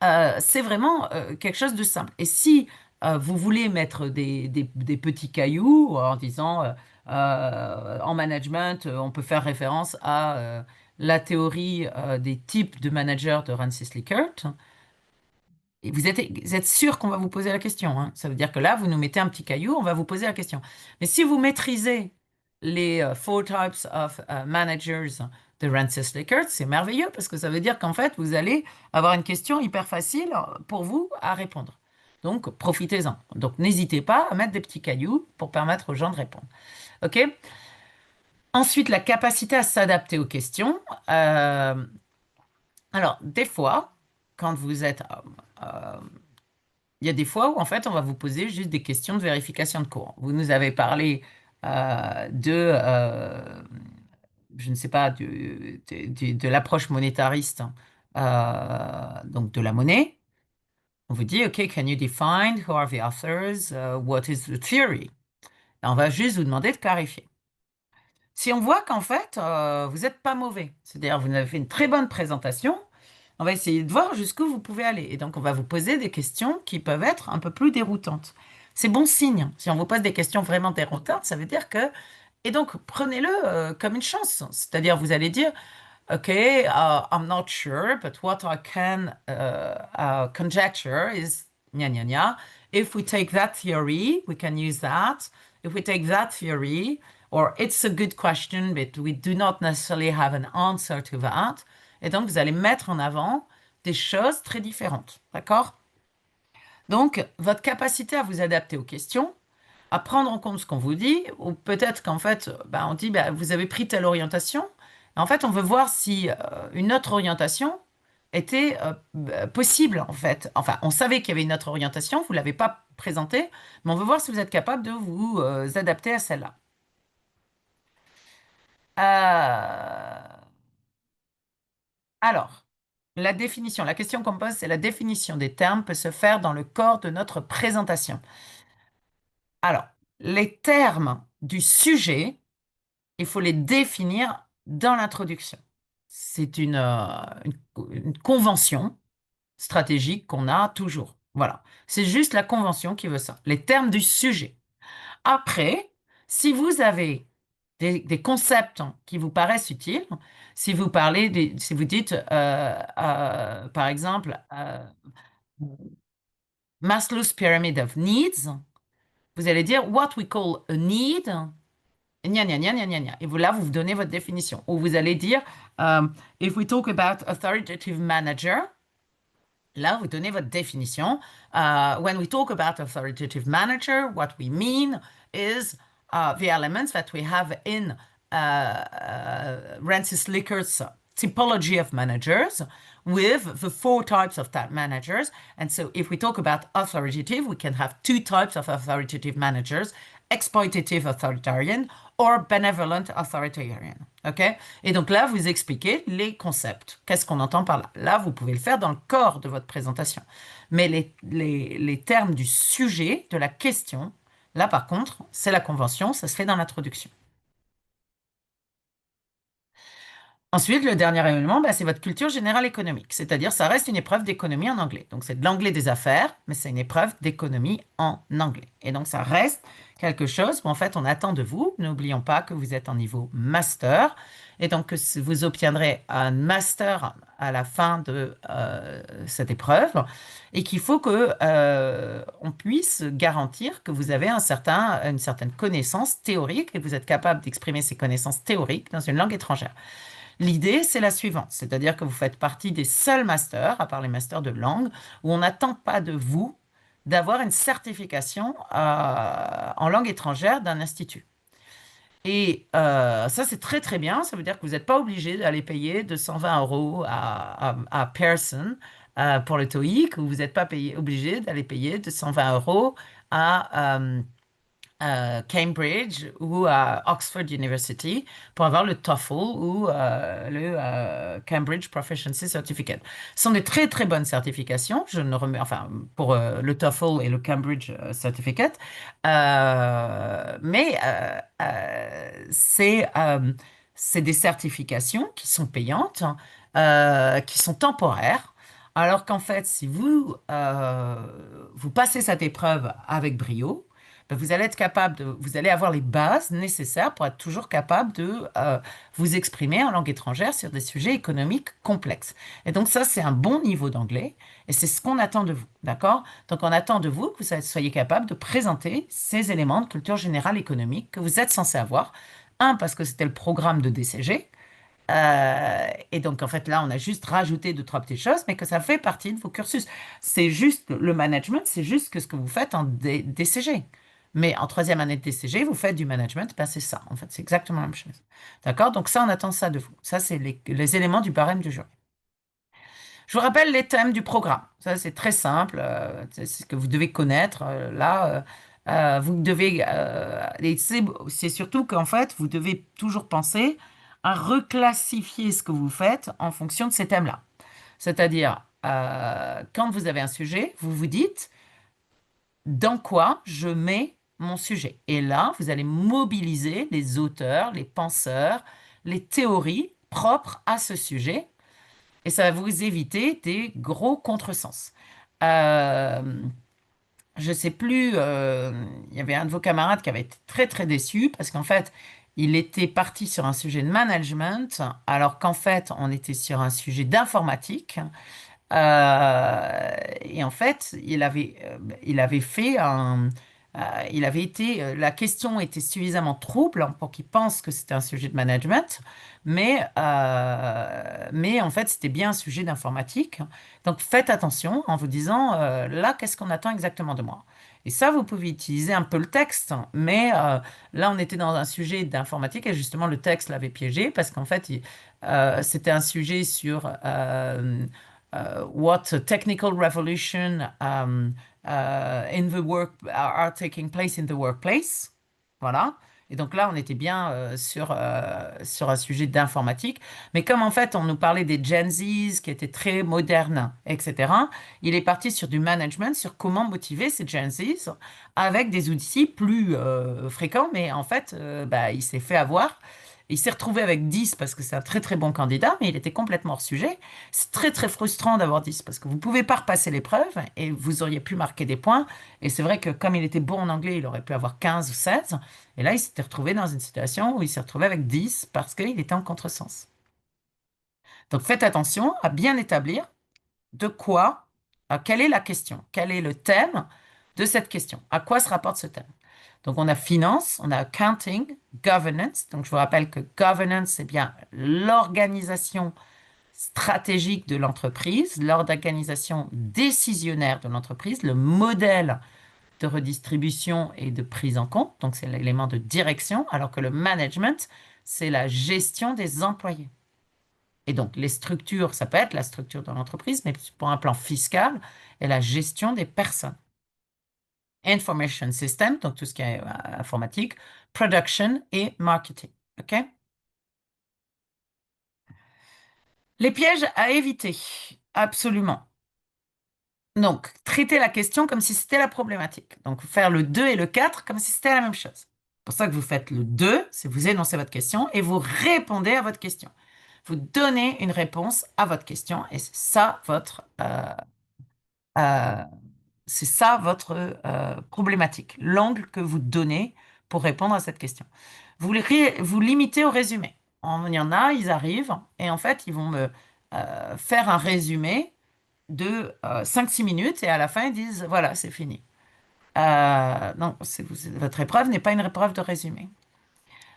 C'est vraiment quelque chose de simple. Et si vous voulez mettre des petits cailloux en disant en management, on peut faire référence à la théorie des types de managers de Francis Likert, et vous êtes sûr qu'on va vous poser la question, hein. Ça veut dire que là, vous nous mettez un petit caillou, on va vous poser la question. Mais si vous maîtrisez les Four Types of Managers de Francis Likert, c'est merveilleux parce que ça veut dire qu'en fait, vous allez avoir une question hyper facile pour vous à répondre. Donc, profitez-en. Donc, n'hésitez pas à mettre des petits cailloux pour permettre aux gens de répondre. OK? Ensuite, la capacité à s'adapter aux questions. Euh, alors, des fois, quand vous êtes euh, il y a des fois où, en fait, on va vous poser juste des questions de vérification de cours. Vous nous avez parlé je ne sais pas, de l'approche monétariste, donc de la monnaie. On vous dit, OK, can you define who are the authors? What is the theory? Et on va juste vous demander de clarifier. Si on voit qu'en fait, vous n'êtes pas mauvais, c'est-à-dire vous avez fait une très bonne présentation, on va essayer de voir jusqu'où vous pouvez aller. Et donc, on va vous poser des questions qui peuvent être un peu plus déroutantes. C'est bon signe. Si on vous pose des questions vraiment déroutantes, ça veut dire que... Et donc, prenez-le comme une chance. C'est-à-dire, vous allez dire, OK, I'm not sure, but what I can conjecture is gna gna gna. If we take that theory, we can use that. If we take that theory, or it's a good question, but we do not necessarily have an answer to that. Et donc, vous allez mettre en avant des choses très différentes. D'accord? Donc, votre capacité à vous adapter aux questions, à prendre en compte ce qu'on vous dit, ou peut-être qu'en fait, bah, on dit, bah, vous avez pris telle orientation. En fait, on veut voir si une autre orientation était possible, en fait. Enfin, on savait qu'il y avait une autre orientation, vous ne l'avez pas présentée, mais on veut voir si vous êtes capable de vous adapter à celle-là. Euh, alors, la question qu'on pose, c'est la définition des termes peut se faire dans le corps de notre présentation. Alors, les termes du sujet, il faut les définir dans l'introduction. C'est une convention stratégique qu'on a toujours. Voilà. C'est juste la convention qui veut ça. Les termes du sujet. Après, si vous avez des concepts qui vous paraissent utiles, si vous parlez, si vous dites, par exemple, Maslow's Pyramid of Needs, vous allez dire what we call a need, gna gna gna gna gna gna. Et vous, là, vous donnez votre définition. Ou vous allez dire, if we talk about authoritative manager, là, vous donnez votre définition. When we talk about authoritative manager, what we mean is the elements that we have in Rancis Licker's typology of managers with the four types of type managers. And so if we talk about authoritative, we can have two types of authoritative managers, exploitative authoritarian or benevolent authoritarian. OK? Et donc là, vous expliquez les concepts. Qu'est-ce qu'on entend par là? Là, vous pouvez le faire dans le corps de votre présentation. Mais les termes du sujet, de la question, là, par contre, c'est la convention, ça se fait dans l'introduction. Ensuite, le dernier élément, bah, c'est votre culture générale économique, c'est-à-dire ça reste une épreuve d'économie en anglais. Donc c'est de l'anglais des affaires, mais c'est une épreuve d'économie en anglais. Et donc ça reste quelque chose où en fait on attend de vous, n'oublions pas que vous êtes en niveau master, et donc que vous obtiendrez un master à la fin de cette épreuve, et qu'il faut que on puisse garantir que vous avez une certaine connaissance théorique et que vous êtes capable d'exprimer ces connaissances théoriques dans une langue étrangère. L'idée, c'est la suivante, c'est-à-dire que vous faites partie des seuls masters, à part les masters de langue, où on n'attend pas de vous d'avoir une certification en langue étrangère d'un institut. Et ça, c'est très très bien. Ça veut dire que vous n'êtes pas obligé d'aller payer 220 euros à Pearson pour le TOEIC, ou vous n'êtes pas obligé d'aller payer 220 euros à Cambridge ou à Oxford University pour avoir le TOEFL ou le Cambridge Proficiency Certificate. Ce sont des très très bonnes certifications. Je ne remets, enfin, pour le TOEFL et le Cambridge Certificate. Mais c'est des certifications qui sont payantes, qui sont temporaires. Alors qu'en fait, si vous passez cette épreuve avec brio, ben, vous allez avoir les bases nécessaires pour être toujours capable de vous exprimer en langue étrangère sur des sujets économiques complexes. Et donc ça, c'est un bon niveau d'anglais et c'est ce qu'on attend de vous, d'accord? Donc on attend de vous que vous soyez capable de présenter ces éléments de culture générale économique que vous êtes censé avoir. Un, parce que c'était le programme de DCG. Et donc, en fait, là, on a juste rajouté deux, trois petites choses, mais que ça fait partie de vos cursus. C'est juste le management, c'est juste que ce que vous faites en DCG. Mais en troisième année de DCG, vous faites du management, ben c'est ça. En fait, c'est exactement la même chose. D'accord? Donc ça, on attend ça de vous. Ça, c'est les éléments du barème du jury. Je vous rappelle les thèmes du programme. Ça, c'est très simple. C'est ce que vous devez connaître. Vous devez. Et c'est surtout qu'en fait, vous devez toujours penser à reclassifier ce que vous faites en fonction de ces thèmes-là. C'est-à-dire, quand vous avez un sujet, vous vous dites dans quoi je mets mon sujet. Et là, vous allez mobiliser les auteurs, les penseurs, les théories propres à ce sujet et ça va vous éviter des gros contresens. Euh, je sais plus, il y avait un de vos camarades qui avait été très très déçu parce qu'en fait, il était parti sur un sujet de management alors qu'en fait, on était sur un sujet d'informatique. Et en fait, il avait fait il avait été, la question était suffisamment trouble pour qu'il pense que c'était un sujet de management, mais en fait, c'était bien un sujet d'informatique. Donc, faites attention en vous disant, là, qu'est-ce qu'on attend exactement de moi? Et ça, vous pouvez utiliser un peu le texte, mais là, on était dans un sujet d'informatique et justement, le texte l'avait piégé parce qu'en fait, c'était un sujet sur what technical revolution in the work are taking place in the workplace. Voilà. Et donc là, on était bien sur un sujet d'informatique. Mais comme en fait, on nous parlait des Gen Zs qui étaient très modernes, etc., il est parti sur du management, sur comment motiver ces Gen Zs avec des outils plus fréquents. Mais en fait, bah, il s'est fait avoir. Il s'est retrouvé avec 10 parce que c'est un très très bon candidat, mais il était complètement hors sujet. C'est très très frustrant d'avoir 10 parce que vous ne pouvez pas repasser l'épreuve et vous auriez pu marquer des points. Et c'est vrai que comme il était bon en anglais, il aurait pu avoir 15 ou 16. Et là, il s'était retrouvé dans une situation où il s'est retrouvé avec 10 parce qu'il était en contresens. Donc faites attention à bien établir de quoi, quelle est la question, quel est le thème de cette question, à quoi se rapporte ce thème. Donc on a finance, on a accounting, governance. Donc je vous rappelle que governance, c'est bien l'organisation stratégique de l'entreprise, l'organisation décisionnaire de l'entreprise, le modèle de redistribution et de prise en compte. Donc c'est l'élément de direction, alors que le management, c'est la gestion des employés. Et donc, les structures, ça peut être la structure de l'entreprise, mais pour un plan fiscal et la gestion des personnes. Information system, donc tout ce qui est informatique, production et marketing. OK? Les pièges à éviter, absolument. Donc, traiter la question comme si c'était la problématique. Donc, faire le 2 et le 4 comme si c'était la même chose. C'est pour ça que vous faites le 2, c'est vous énoncez votre question et vous répondez à votre question. Vous donnez une réponse à votre question et euh, c'est ça votre problématique, l'angle que vous donnez pour répondre à cette question. Vous limitez au résumé. Il y en a, ils arrivent et en fait, ils vont me faire un résumé de 5-6 minutes et à la fin, ils disent, voilà, c'est fini. Non, votre épreuve n'est pas une épreuve de résumé.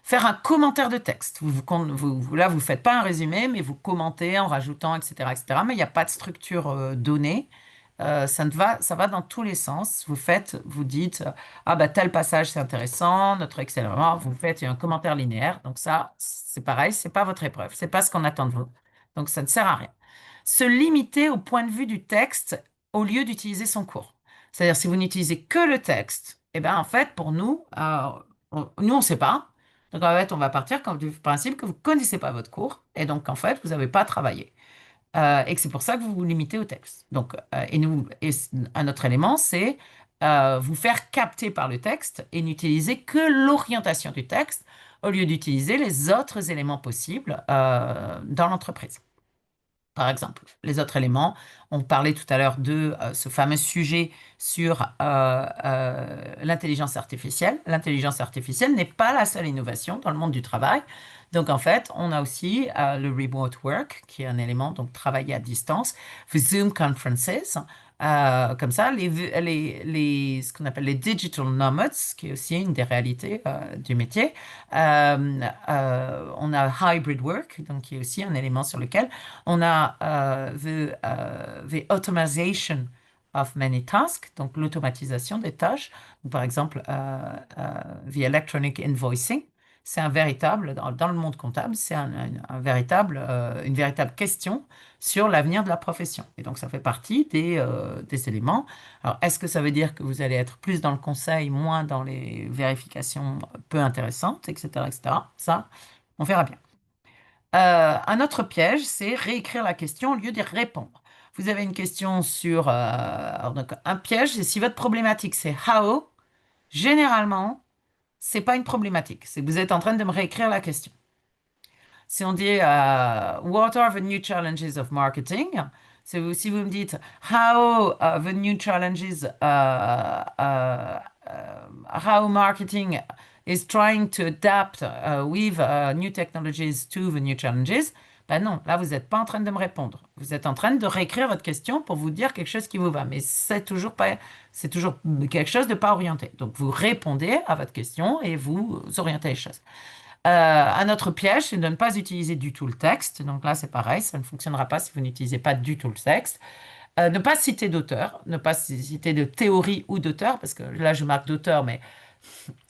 Faire un commentaire de texte. Là, vous ne faites pas un résumé, mais vous commentez en rajoutant, etc., etc. Mais il n'y a pas de structure donnée. Ça va dans tous les sens. Vous dites, ah bah tel passage c'est intéressant, notre excellent. Vous faites un commentaire linéaire. Donc ça, c'est pareil, c'est pas votre épreuve, c'est pas ce qu'on attend de vous. Donc ça ne sert à rien. Se limiter au point de vue du texte au lieu d'utiliser son cours. C'est-à-dire si vous n'utilisez que le texte, et ben en fait pour nous, nous on ne sait pas. Donc en fait on va partir du principe que vous ne connaissez pas votre cours et donc en fait vous n'avez pas travaillé et que c'est pour ça que vous vous limitez au texte. Donc, un autre élément, c'est vous faire capter par le texte et n'utiliser que l'orientation du texte au lieu d'utiliser les autres éléments possibles dans l'entreprise. Par exemple, les autres éléments, on parlait tout à l'heure de ce fameux sujet sur l'intelligence artificielle. L'intelligence artificielle n'est pas la seule innovation dans le monde du travail. Donc, en fait, on a aussi le remote work, qui est un élément, donc travailler à distance, Zoom conferences, comme ça, ce qu'on appelle les digital nomads, qui est aussi une des réalités du métier. On a hybrid work, donc qui est aussi un élément sur lequel on a the automation of many tasks, donc l'automatisation des tâches. Donc, par exemple, the electronic invoicing, c'est un véritable, dans le monde comptable, c'est une véritable question sur l'avenir de la profession. Et donc, ça fait partie des éléments. Alors, est-ce que ça veut dire que vous allez être plus dans le conseil, moins dans les vérifications peu intéressantes, etc., etc. Ça, on verra bien. Un autre piège, c'est réécrire la question au lieu d'y répondre. Vous avez une question sur... alors donc, un piège, c'est si votre problématique, c'est how, généralement, c'est pas une problématique. C'est que vous êtes en train de me réécrire la question. Si on dit What are the new challenges of marketing? Si vous me dites How the new challenges, how marketing is trying to adapt with new technologies to the new challenges, Ben non, là, vous n'êtes pas en train de me répondre. Vous êtes en train de réécrire votre question pour vous dire quelque chose qui vous va. Mais c'est toujours quelque chose de pas orienté. Donc, vous répondez à votre question et vous orientez les choses. Un autre piège, c'est de ne pas utiliser du tout le texte. Donc là, c'est pareil, ça ne fonctionnera pas si vous n'utilisez pas du tout le texte. Ne pas citer d'auteur, ne pas citer de théorie ou d'auteur, parce que là, je marque d'auteur, mais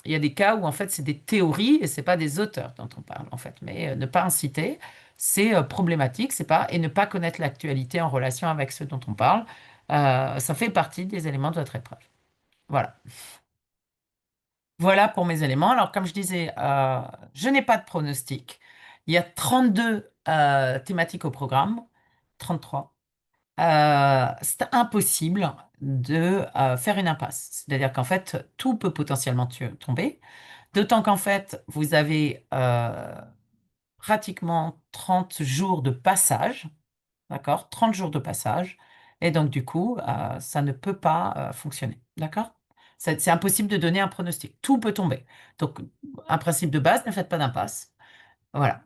il y a des cas où en fait c'est des théories et c'est pas des auteurs dont on parle en fait. Mais ne pas en citer, c'est problématique, c'est pas et ne pas connaître l'actualité en relation avec ceux dont on parle, ça fait partie des éléments de votre épreuve. Voilà. Voilà pour mes éléments. Alors comme je disais, je n'ai pas de pronostic. Il y a 32 thématiques au programme, 33. C'est impossible de faire une impasse. C'est-à-dire qu'en fait, tout peut potentiellement tomber. D'autant qu'en fait, vous avez pratiquement 30 jours de passage, d'accord? 30 jours de passage. Et donc, du coup, ça ne peut pas fonctionner, d'accord? C'est impossible de donner un pronostic. Tout peut tomber. Donc, un principe de base, ne faites pas d'impasse. Voilà.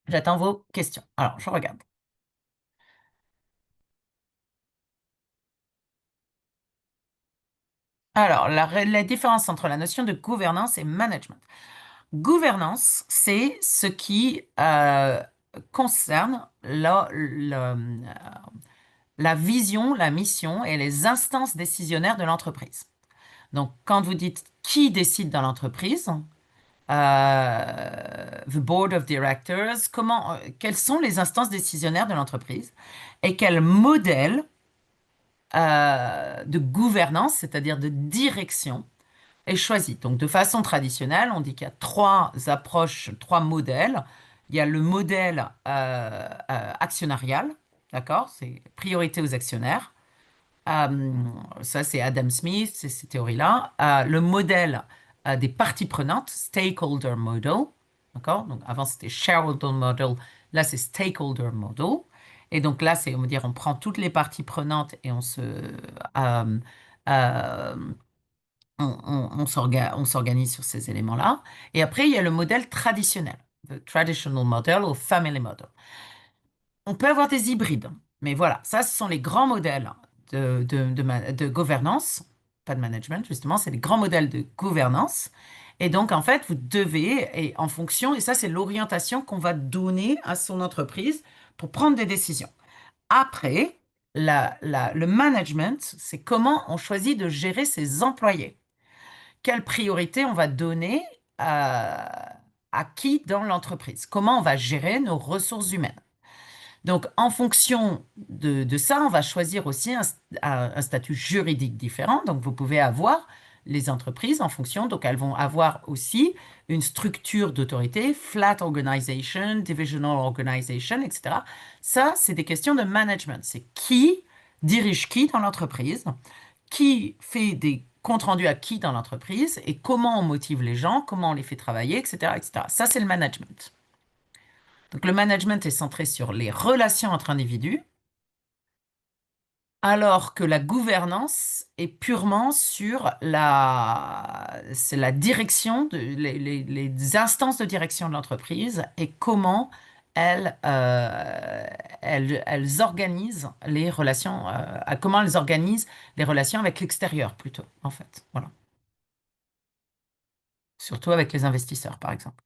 J'attends vos questions. Alors, je regarde. Alors, la différence entre la notion de gouvernance et management. Gouvernance, c'est ce qui concerne la vision, la mission et les instances décisionnaires de l'entreprise. Donc, quand vous dites qui décide dans l'entreprise, the board of directors, quelles sont les instances décisionnaires de l'entreprise et quel modèle de gouvernance, c'est-à-dire de direction, est choisi. Donc, de façon traditionnelle, on dit qu'il y a trois approches, trois modèles. Il y a le modèle actionnarial, d'accord? C'est priorité aux actionnaires. Euh, Ça, c'est Adam Smith, c'est ces théories-là. Le modèle des parties prenantes, stakeholder model, d'accord? Donc, avant, c'était shareholder model. Là, c'est stakeholder model. Et donc là, on veut dire, on prend toutes les parties prenantes et euh, euh, on s'organise sur ces éléments-là. Et après, il y a le modèle traditionnel, the traditional model ou family model. On peut avoir des hybrides, mais voilà, ça, ce sont les grands modèles de gouvernance, pas de management, justement, c'est les grands modèles de gouvernance. Et donc, en fait, vous devez, et en fonction, et ça, c'est l'orientation qu'on va donner à son entreprise pour prendre des décisions. Après, le management, c'est comment on choisit de gérer ses employés. Quelle priorité on va donner à qui dans l'entreprise? Comment on va gérer nos ressources humaines? Donc, en fonction de ça, on va choisir aussi un statut juridique différent. Donc, vous pouvez avoir les entreprises en fonction, donc elles vont avoir aussi une structure d'autorité, flat organization, divisional organization, etc. Ça, c'est des questions de management. C'est qui dirige qui dans l'entreprise, qui fait des comptes rendus à qui dans l'entreprise et comment on motive les gens, comment on les fait travailler, etc., etc. Ça, c'est le management. Donc, le management est centré sur les relations entre individus, alors que la gouvernance est purement sur c'est la direction, les instances de direction de l'entreprise et comment elles organisent les relations, comment elles organisent les relations avec l'extérieur plutôt, en fait. Voilà. Surtout avec les investisseurs, par exemple.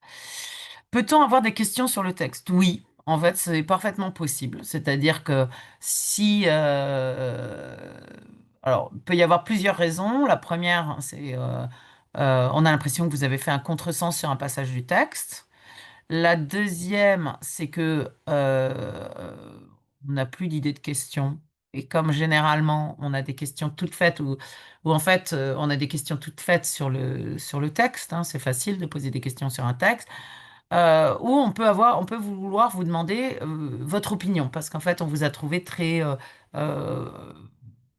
Peut-on avoir des questions sur le texte? Oui, en fait, c'est parfaitement possible. C'est-à-dire que si... alors, il peut y avoir plusieurs raisons. La première, c'est on a l'impression que vous avez fait un contresens sur un passage du texte. La deuxième, c'est que on n'a plus d'idée de questions. Et comme généralement, on a des questions toutes faites ou en fait, on a des questions toutes faites sur le texte, hein, c'est facile de poser des questions sur un texte. Ou on peut vouloir vous demander votre opinion, parce qu'en fait, on vous a trouvé euh,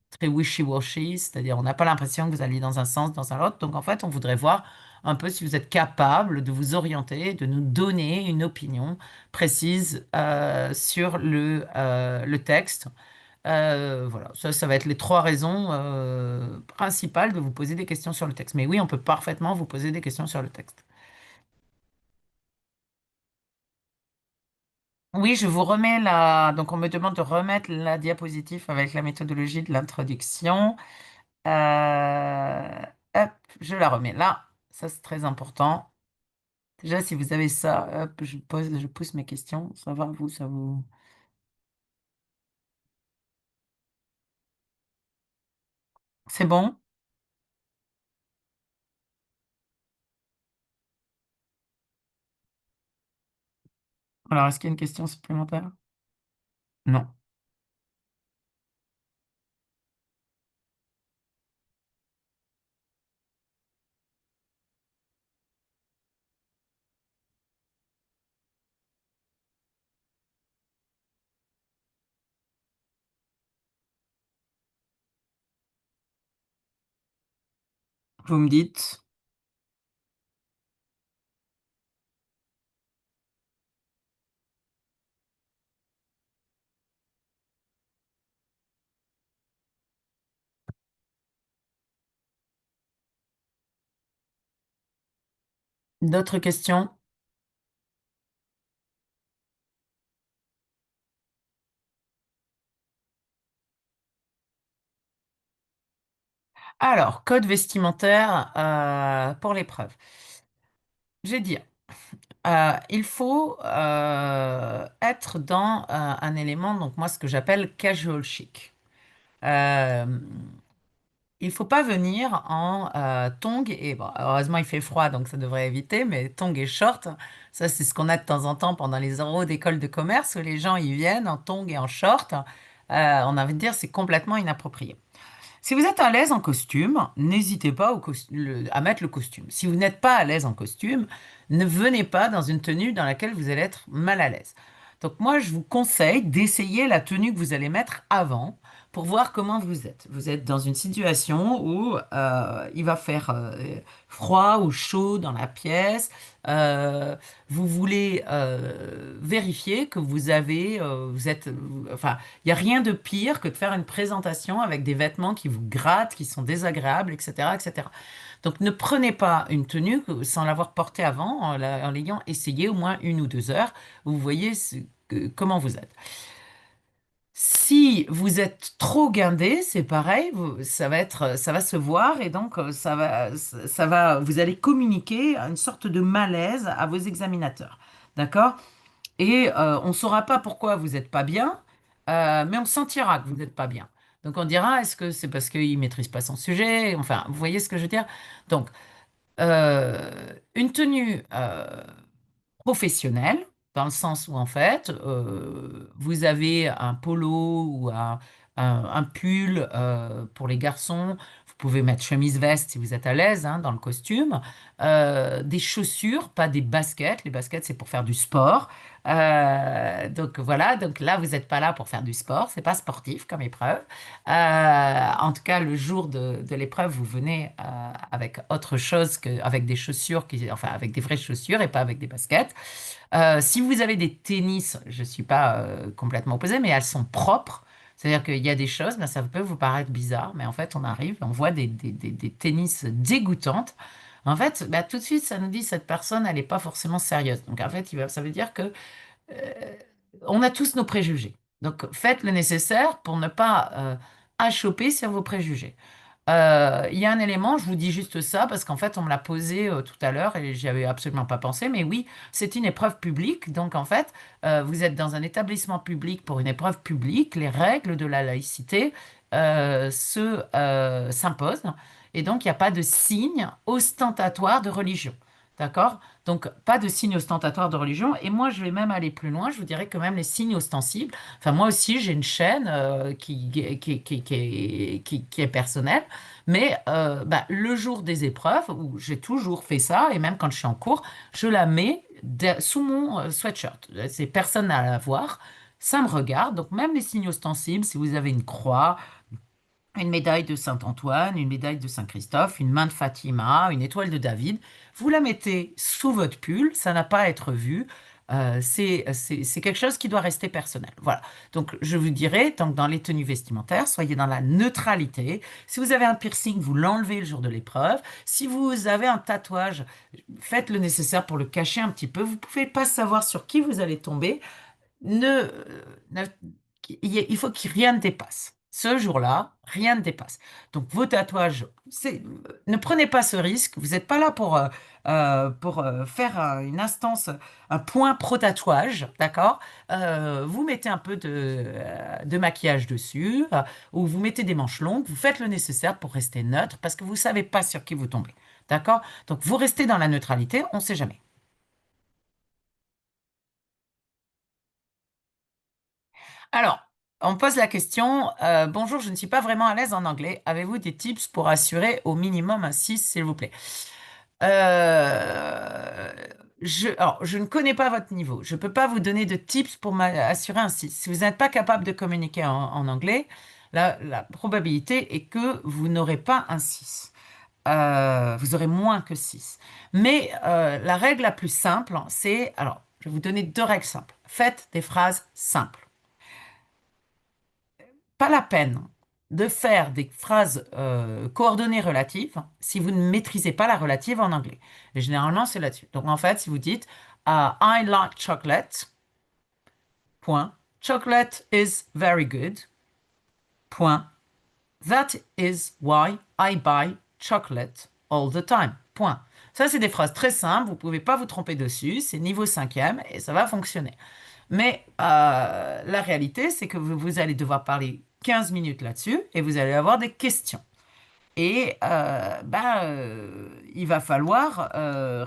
très wishy-washy, c'est-à-dire on n'a pas l'impression que vous allez dans un sens, dans un autre. Donc en fait, on voudrait voir un peu si vous êtes capable de vous orienter, de nous donner une opinion précise sur le texte. Voilà, ça va être les trois raisons principales de vous poser des questions sur le texte. Mais oui, on peut parfaitement vous poser des questions sur le texte. Oui, je vous remets la... Donc, on me demande de remettre la diapositive avec la méthodologie de l'introduction. Euh, Hop, je la remets là. Ça, c'est très important. Déjà, si vous avez ça, hop, je pousse mes questions. Ça va, vous, ça vous... C'est bon? Alors, est-ce qu'il y a une question supplémentaire? Non. Vous me dites. D'autres questions? Alors, code vestimentaire pour l'épreuve. Je vais dire, il faut être dans un élément, donc moi, ce que j'appelle casual chic. Euh, il faut pas venir en tongs et bon, heureusement il fait froid donc ça devrait éviter, mais tongs et shorts, ça c'est ce qu'on a de temps en temps pendant les oraux d'école de commerce où les gens y viennent en tongs et en shorts. On a envie de dire c'est complètement inapproprié. Si vous êtes à l'aise en costume, n'hésitez pas à mettre le costume. Si vous n'êtes pas à l'aise en costume, ne venez pas dans une tenue dans laquelle vous allez être mal à l'aise. Donc moi, je vous conseille d'essayer la tenue que vous allez mettre avant pour voir comment vous êtes. Vous êtes dans une situation où il va faire froid ou chaud dans la pièce. Euh, Vous voulez vérifier que vous êtes, enfin, il n'y a rien de pire que de faire une présentation avec des vêtements qui vous grattent, qui sont désagréables, etc., etc. Donc ne prenez pas une tenue sans l'avoir portée avant, en l'ayant essayée au moins 1 ou 2 heures. Vous voyez comment vous êtes. Si vous êtes trop guindé, c'est pareil, ça va se voir et donc vous allez communiquer une sorte de malaise à vos examinateurs. D'accord? Et on ne saura pas pourquoi vous n'êtes pas bien, mais on sentira que vous n'êtes pas bien. Donc on dira, est-ce que c'est parce qu'il ne maîtrise pas son sujet? Enfin, vous voyez ce que je veux dire? Donc, une tenue professionnelle, dans le sens où en fait, vous avez un polo ou un pull pour les garçons. Vous pouvez mettre chemise-veste si vous êtes à l'aise hein, dans le costume. Des chaussures, pas des baskets. Les baskets, c'est pour faire du sport. Donc voilà, donc là, vous n'êtes pas là pour faire du sport. C'est pas sportif comme épreuve. En tout cas, le jour de l'épreuve, vous venez avec autre chose que avec des chaussures enfin avec des vraies chaussures et pas avec des baskets. Si vous avez des tennis, je ne suis pas complètement opposée, mais elles sont propres. C'est-à-dire qu'il y a des choses, ben, ça peut vous paraître bizarre, mais en fait, on arrive, on voit des tennis dégoûtantes. En fait, ben, tout de suite, ça nous dit cette personne, elle n'est pas forcément sérieuse. Donc, en fait, ça veut dire que on a tous nos préjugés. Donc, faites le nécessaire pour ne pas achoper sur vos préjugés. Il y a un élément, je vous dis juste ça parce qu'en fait, on me l'a posé tout à l'heure et j'y avais absolument pas pensé. Mais oui, c'est une épreuve publique. Donc, en fait, vous êtes dans un établissement public pour une épreuve publique. Les règles de la laïcité s'imposent. Et donc, il n'y a pas de signe ostentatoire de religion. D'accord? Donc, pas de signe ostentatoire de religion. Et moi, je vais même aller plus loin. Je vous dirais que même les signes ostensibles. Enfin, moi aussi, j'ai une chaîne qui est personnelle. Mais bah, le jour des épreuves, où j'ai toujours fait ça, et même quand je suis en cours, je la mets sous mon sweatshirt. C'est personne à la voir. Ça me regarde. Donc, même les signes ostensibles, si vous avez une croix, une médaille de Saint-Antoine, une médaille de Saint-Christophe, une main de Fatima, une étoile de David. Vous la mettez sous votre pull, ça n'a pas à être vu. C'est quelque chose qui doit rester personnel. Voilà. Donc, je vous dirais, donc, dans les tenues vestimentaires, soyez dans la neutralité. Si vous avez un piercing, vous l'enlevez le jour de l'épreuve. Si vous avez un tatouage, faites le nécessaire pour le cacher un petit peu. Vous ne pouvez pas savoir sur qui vous allez tomber. ne- il faut que rien ne dépasse. Ce jour-là, rien ne dépasse. Donc, vos tatouages, ne prenez pas ce risque. Vous n'êtes pas là pour faire une instance, un point pro-tatouage, d'accord? Vous mettez un peu de maquillage dessus, ou vous mettez des manches longues, vous faites le nécessaire pour rester neutre, parce que vous ne savez pas sur qui vous tombez, d'accord? Donc, vous restez dans la neutralité, on ne sait jamais. Alors, on me pose la question, bonjour, je ne suis pas vraiment à l'aise en anglais. Avez-vous des tips pour assurer au minimum un 6, s'il vous plaît? Euh, alors, je ne connais pas votre niveau. Je ne peux pas vous donner de tips pour assurer un 6. Si vous n'êtes pas capable de communiquer en anglais, la probabilité est que vous n'aurez pas un 6. Vous aurez moins que 6. Mais la règle la plus simple, c'est... Alors, je vais vous donner deux règles simples. Faites des phrases simples. Pas la peine de faire des phrases coordonnées relatives si vous ne maîtrisez pas la relative en anglais. Et généralement, c'est là-dessus. Donc, en fait, si vous dites I like chocolate, point. Chocolate is very good, point. That is why I buy chocolate all the time, point. Ça, c'est des phrases très simples. Vous ne pouvez pas vous tromper dessus. C'est niveau cinquième et ça va fonctionner. Mais la réalité, c'est que vous allez devoir parler 15 minutes là-dessus et vous allez avoir des questions. Et il va falloir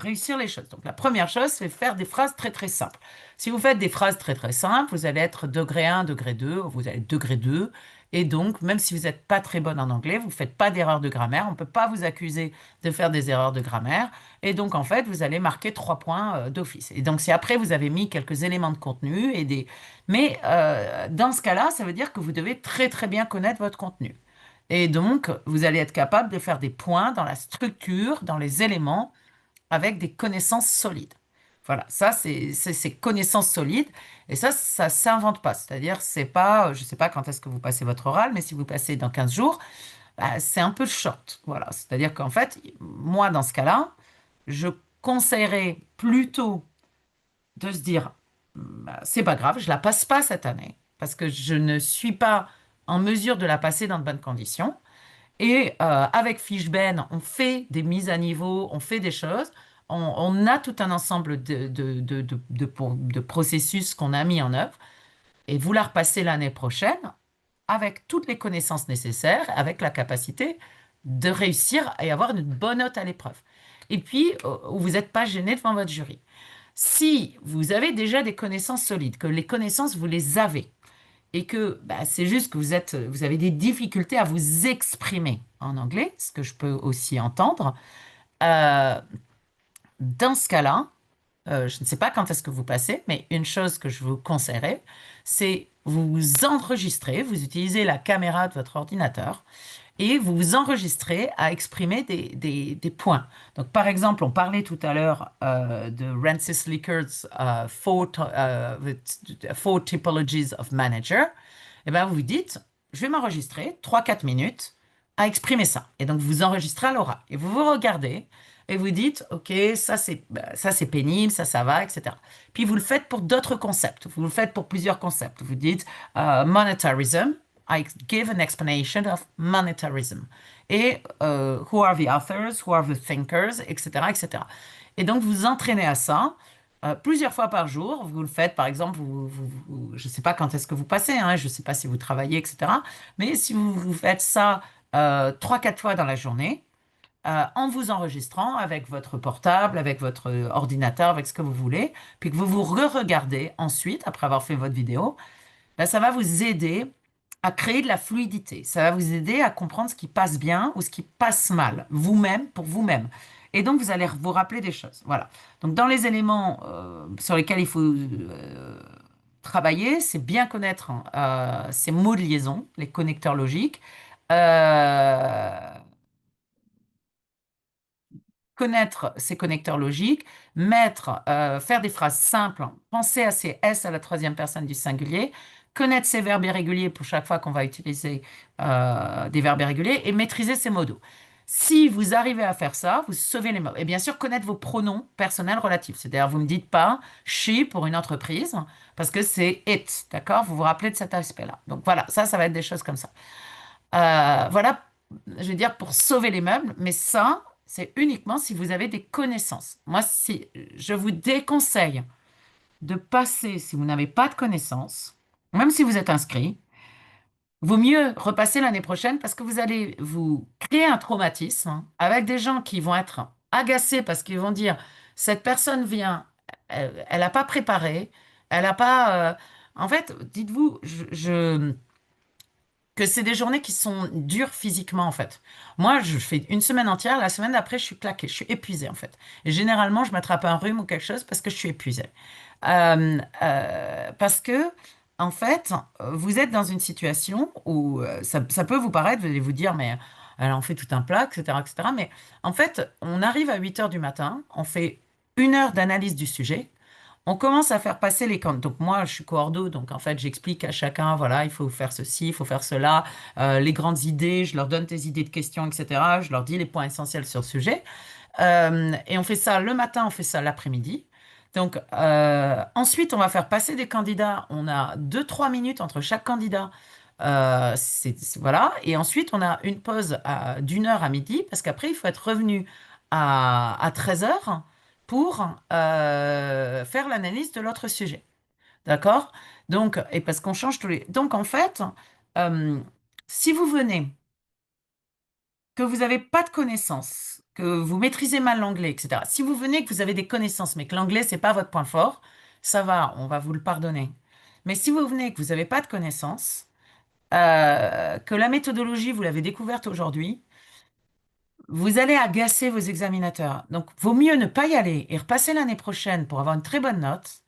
réussir les choses. Donc la première chose, c'est faire des phrases très très simples. Si vous faites des phrases très très simples, vous allez être degré 1, degré 2, vous allez être degré 2. Et donc, même si vous n'êtes pas très bonne en anglais, vous ne faites pas d'erreurs de grammaire. On ne peut pas vous accuser de faire des erreurs de grammaire. Et donc, en fait, vous allez marquer 3 points d'office. Et donc, si après, vous avez mis quelques éléments de contenu et des... Mais dans ce cas-là, ça veut dire que vous devez très très bien connaître votre contenu. Et donc, vous allez être capable de faire des points dans la structure, dans les éléments, avec des connaissances solides. Voilà, ça, c'est ces connaissances solides. Et ça s'invente pas. C'est-à-dire, c'est pas, je ne sais pas quand est-ce que vous passez votre oral, mais si vous passez dans 15 jours, bah, c'est un peu short. Voilà, c'est-à-dire qu'en fait, moi, dans ce cas-là, je conseillerais plutôt de se dire, bah, c'est pas grave, je la passe pas cette année, parce que je ne suis pas en mesure de la passer dans de bonnes conditions. Et avec Fishben, on fait des mises à niveau, on fait des choses. On a tout un ensemble de processus qu'on a mis en œuvre. Et vous la repassez l'année prochaine avec toutes les connaissances nécessaires, avec la capacité de réussir et avoir une bonne note à l'épreuve. Et puis, vous n'êtes pas gêné devant votre jury. Si vous avez déjà des connaissances solides, que les connaissances, vous les avez, et que bah, c'est juste que vous avez des difficultés à vous exprimer en anglais, ce que je peux aussi entendre. Euh, dans ce cas-là, je ne sais pas quand est-ce que vous passez, mais une chose que je vous conseillerais, c'est vous enregistrer, vous utilisez la caméra de votre ordinateur et vous vous enregistrez à exprimer des points. Donc, par exemple, on parlait tout à l'heure de Rancis Likker's four typologies of manager. Eh bien, vous vous dites, je vais m'enregistrer 3 4 minutes à exprimer ça. Et donc, vous enregistrez à l'oral. Et vous vous regardez et vous dites, OK, ça c'est pénible, ça va, etc. Puis vous le faites pour d'autres concepts. Vous le faites pour plusieurs concepts. Vous dites, monetarism. I give an explanation of monetarism. Et who are the authors, who are the thinkers, etc., etc. Et cetera. Et donc, vous entraînez à ça plusieurs fois par jour. Vous le faites, par exemple, je ne sais pas quand est-ce que vous passez, hein, je ne sais pas si vous travaillez, etc. Mais si vous faites ça 3 4 fois dans la journée, en vous enregistrant avec votre portable, avec votre ordinateur, avec ce que vous voulez, puis que vous vous re-regardez ensuite, après avoir fait votre vidéo, ben, ça va vous aider à créer de la fluidité. Ça va vous aider à comprendre ce qui passe bien ou ce qui passe mal, vous-même, pour vous-même. Et donc, vous allez vous rappeler des choses. Voilà. Donc, dans les éléments sur lesquels il faut travailler, c'est bien connaître ces mots de liaison, les connecteurs logiques. Euh, Connaître ces connecteurs logiques, faire des phrases simples, penser à ces S à la troisième personne du singulier, connaître ces verbes irréguliers pour chaque fois qu'on va utiliser des verbes irréguliers et maîtriser ces mots. Si vous arrivez à faire ça, vous sauvez les meubles. Et bien sûr, connaître vos pronoms personnels relatifs. C'est-à-dire, vous ne me dites pas she pour une entreprise, parce que c'est it, d'accord? Vous vous rappelez de cet aspect-là. Donc voilà, ça va être des choses comme ça. Voilà, je veux dire, pour sauver les meubles, mais ça, c'est uniquement si vous avez des connaissances. Moi, si je vous déconseille de passer, si vous n'avez pas de connaissances, même si vous êtes inscrit, vaut mieux repasser l'année prochaine parce que vous allez vous créer un traumatisme avec des gens qui vont être agacés parce qu'ils vont dire, cette personne vient, elle n'a pas préparé, elle n'a pas... En fait, dites-vous, que c'est des journées qui sont dures physiquement en fait. Moi, je fais une semaine entière, la semaine d'après, je suis claquée, je suis épuisée en fait. Et généralement, je m'attrape un rhume ou quelque chose parce que je suis épuisée. Parce que, en fait, vous êtes dans une situation où ça peut vous paraître, vous allez vous dire, mais elle en fait tout un plat, etc., etc. Mais en fait, on arrive à 8 heures du matin, on fait 1 heure d'analyse du sujet. On commence à faire passer les candidatures. Donc moi, je suis coordo, donc en fait, j'explique à chacun, voilà, il faut faire ceci, il faut faire cela, les grandes idées, je leur donne des idées de questions, etc. Je leur dis les points essentiels sur le sujet. Et on fait ça le matin, on fait ça l'après-midi. Donc ensuite, on va faire passer des candidats. On a 2, 3 minutes entre chaque candidat. Voilà. Et ensuite, on a une pause d'1 heure à midi, parce qu'après, il faut être revenu à 13 heures pour faire l'analyse de l'autre sujet. D'accord? Donc, et parce qu'on change tous les... Donc, en fait, euh, si vous venez, que vous n'avez pas de connaissances, que vous maîtrisez mal l'anglais, etc. Si vous venez, que vous avez des connaissances, mais que l'anglais, c'est pas votre point fort, ça va, on va vous le pardonner. Mais si vous venez, que vous n'avez pas de connaissances, que la méthodologie, vous l'avez découverte aujourd'hui, vous allez agacer vos examinateurs. Donc, vaut mieux ne pas y aller et repasser l'année prochaine pour avoir une très bonne note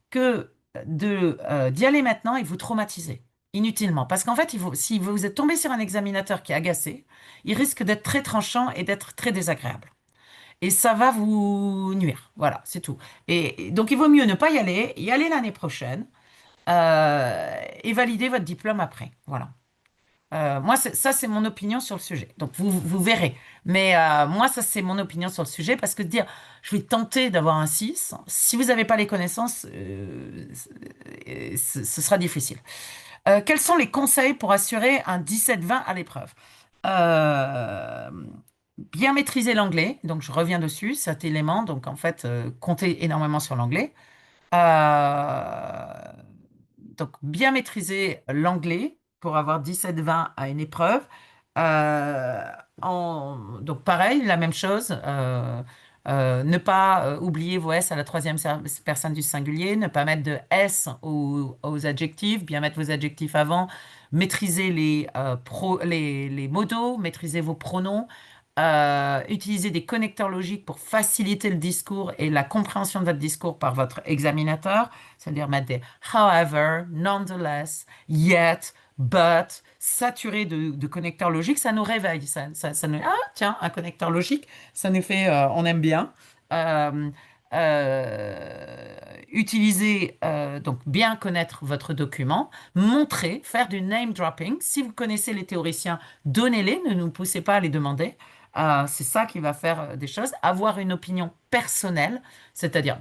que d'y aller maintenant et vous traumatiser inutilement. Parce qu'en fait, si vous êtes tombé sur un examinateur qui est agacé, il risque d'être très tranchant et d'être très désagréable. Et ça va vous nuire. Voilà, c'est tout. Et donc, il vaut mieux ne pas y aller l'année prochaine et valider votre diplôme après. Voilà. Moi, ça, c'est mon opinion sur le sujet. Donc, vous verrez. Mais moi, ça, c'est mon opinion sur le sujet parce que dire, je vais tenter d'avoir un 6. Si vous n'avez pas les connaissances, ce sera difficile. Quels sont les conseils pour assurer un 17-20 à l'épreuve? Euh, Bien maîtriser l'anglais. Donc, je reviens dessus, cet élément. Donc, en fait, comptez énormément sur l'anglais. Euh, donc, bien maîtriser l'anglais pour avoir 17-20 à une épreuve. Euh, donc, pareil, la même chose. Ne pas oublier vos S à la troisième personne du singulier. Ne pas mettre de S aux adjectifs. Bien mettre vos adjectifs avant. Maîtriser les modaux. Maîtriser vos pronoms. Utiliser des connecteurs logiques pour faciliter le discours et la compréhension de votre discours par votre examinateur, c'est-à-dire mettre des however, nonetheless, yet, but, saturé de connecteurs logiques, ça nous réveille. Ça nous... Ah, tiens, un connecteur logique, ça nous fait, on aime bien. Euh, Utiliser, donc bien connaître votre document, montrer, faire du name dropping. Si vous connaissez les théoriciens, donnez-les, ne nous poussez pas à les demander. C'est ça qui va faire des choses. Avoir une opinion personnelle, c'est-à-dire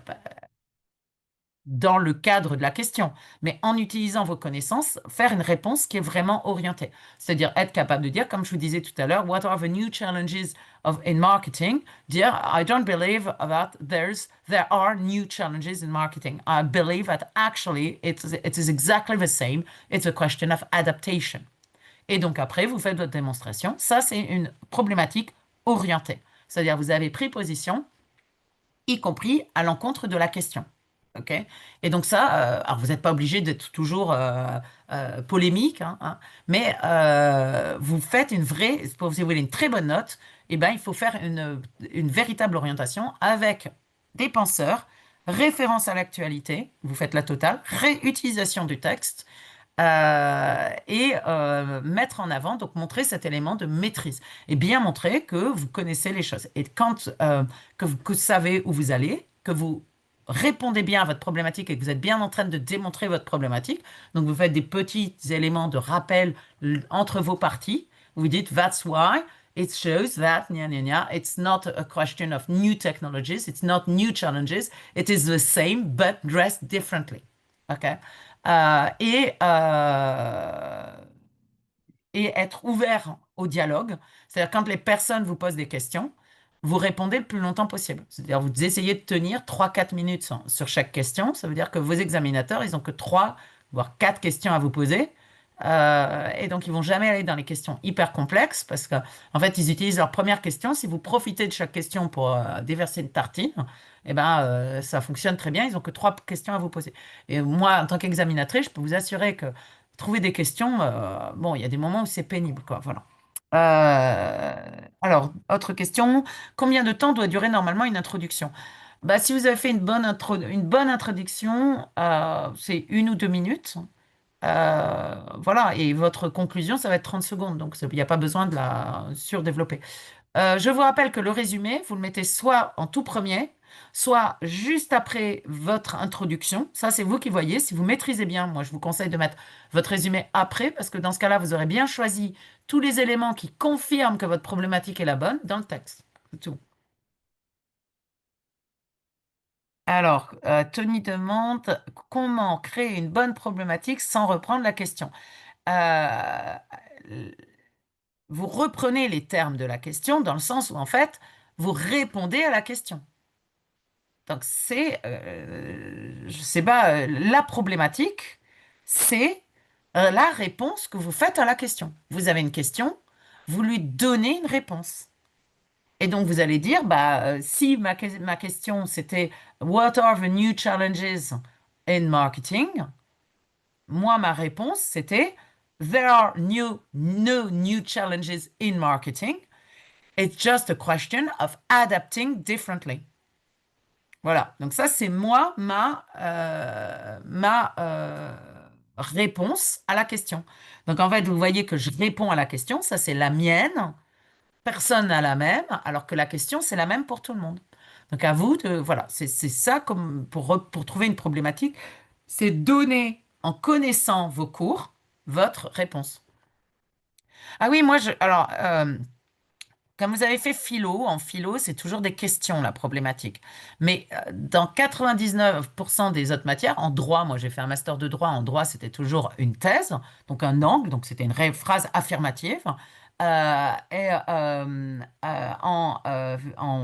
dans le cadre de la question, mais en utilisant vos connaissances, faire une réponse qui est vraiment orientée. C'est-à-dire être capable de dire, comme je vous disais tout à l'heure, what are the new challenges in marketing? Dire, I don't believe that there are new challenges in marketing. I believe that actually it is exactly the same. It's a question of adaptation. Et donc après, vous faites votre démonstration. Ça, c'est une problématique orientée. C'est-à-dire, vous avez pris position, y compris à l'encontre de la question. OK? Et donc ça, alors vous n'êtes pas obligé d'être toujours polémique, mais vous faites une vraie, pour si vous voulez une très bonne note, eh ben, il faut faire une véritable orientation avec des penseurs, référence à l'actualité, vous faites la totale, réutilisation du texte, et mettre en avant, donc montrer cet élément de maîtrise et bien montrer que vous connaissez les choses. Et quand que vous savez où vous allez, que vous répondez bien à votre problématique et que vous êtes bien en train de démontrer votre problématique, donc vous faites des petits éléments de rappel entre vos parties. Vous dites that's why. It shows that, gna, gna, gna, it's not a question of new technologies, it's not new challenges, it is the same but dressed differently. OK? Et et être ouvert au dialogue. C'est-à-dire quand les personnes vous posent des questions, vous répondez le plus longtemps possible. C'est-à-dire vous essayez de tenir 3 4 minutes sur chaque question. Ça veut dire que vos examinateurs, ils n'ont que 3 voire 4 questions à vous poser. Et donc, ils vont jamais aller dans les questions hyper complexes parce qu'en fait, ils utilisent leur première question. Si vous profitez de chaque question pour déverser une tartine, eh ben, ça fonctionne très bien. Ils n'ont que 3 questions à vous poser. Et moi, en tant qu'examinatrice, je peux vous assurer que trouver des questions, bon, il y a des moments où c'est pénible, quoi. Voilà. Alors, autre question. Combien de temps doit durer normalement une introduction? Bah, si vous avez fait une bonne introduction, c'est 1 ou 2 minutes. Voilà, et votre conclusion, ça va être 30 secondes, donc il n'y a pas besoin de la surdévelopper. Je vous rappelle que le résumé, vous le mettez soit en tout premier, soit juste après votre introduction. Ça, c'est vous qui voyez. Si vous maîtrisez bien, moi, je vous conseille de mettre votre résumé après, parce que dans ce cas-là, vous aurez bien choisi tous les éléments qui confirment que votre problématique est la bonne dans le texte. C'est tout. Alors, Tony demande comment créer une bonne problématique sans reprendre la question. Euh, Vous reprenez les termes de la question dans le sens où, en fait, vous répondez à la question. Donc, je sais pas, la problématique, c'est la réponse que vous faites à la question. Vous avez une question, vous lui donnez une réponse. Et donc, vous allez dire, bah, si ma question, c'était What are the new challenges in marketing? Moi, ma réponse, c'était There are no new challenges in marketing. It's just a question of adapting differently. Voilà, donc ça c'est moi, ma réponse à la question. Donc en fait, vous voyez que je réponds à la question, ça c'est la mienne, personne n'a la même, alors que la question c'est la même pour tout le monde. Donc à vous de, voilà, c'est ça comme pour trouver une problématique, c'est donner en connaissant vos cours votre réponse. Ah oui, comme vous avez fait philo, en philo, c'est toujours des questions, la problématique. Mais dans 99% des autres matières, en droit, moi j'ai fait un master de droit, en droit c'était toujours une thèse, donc un angle, donc c'était une phrase affirmative. En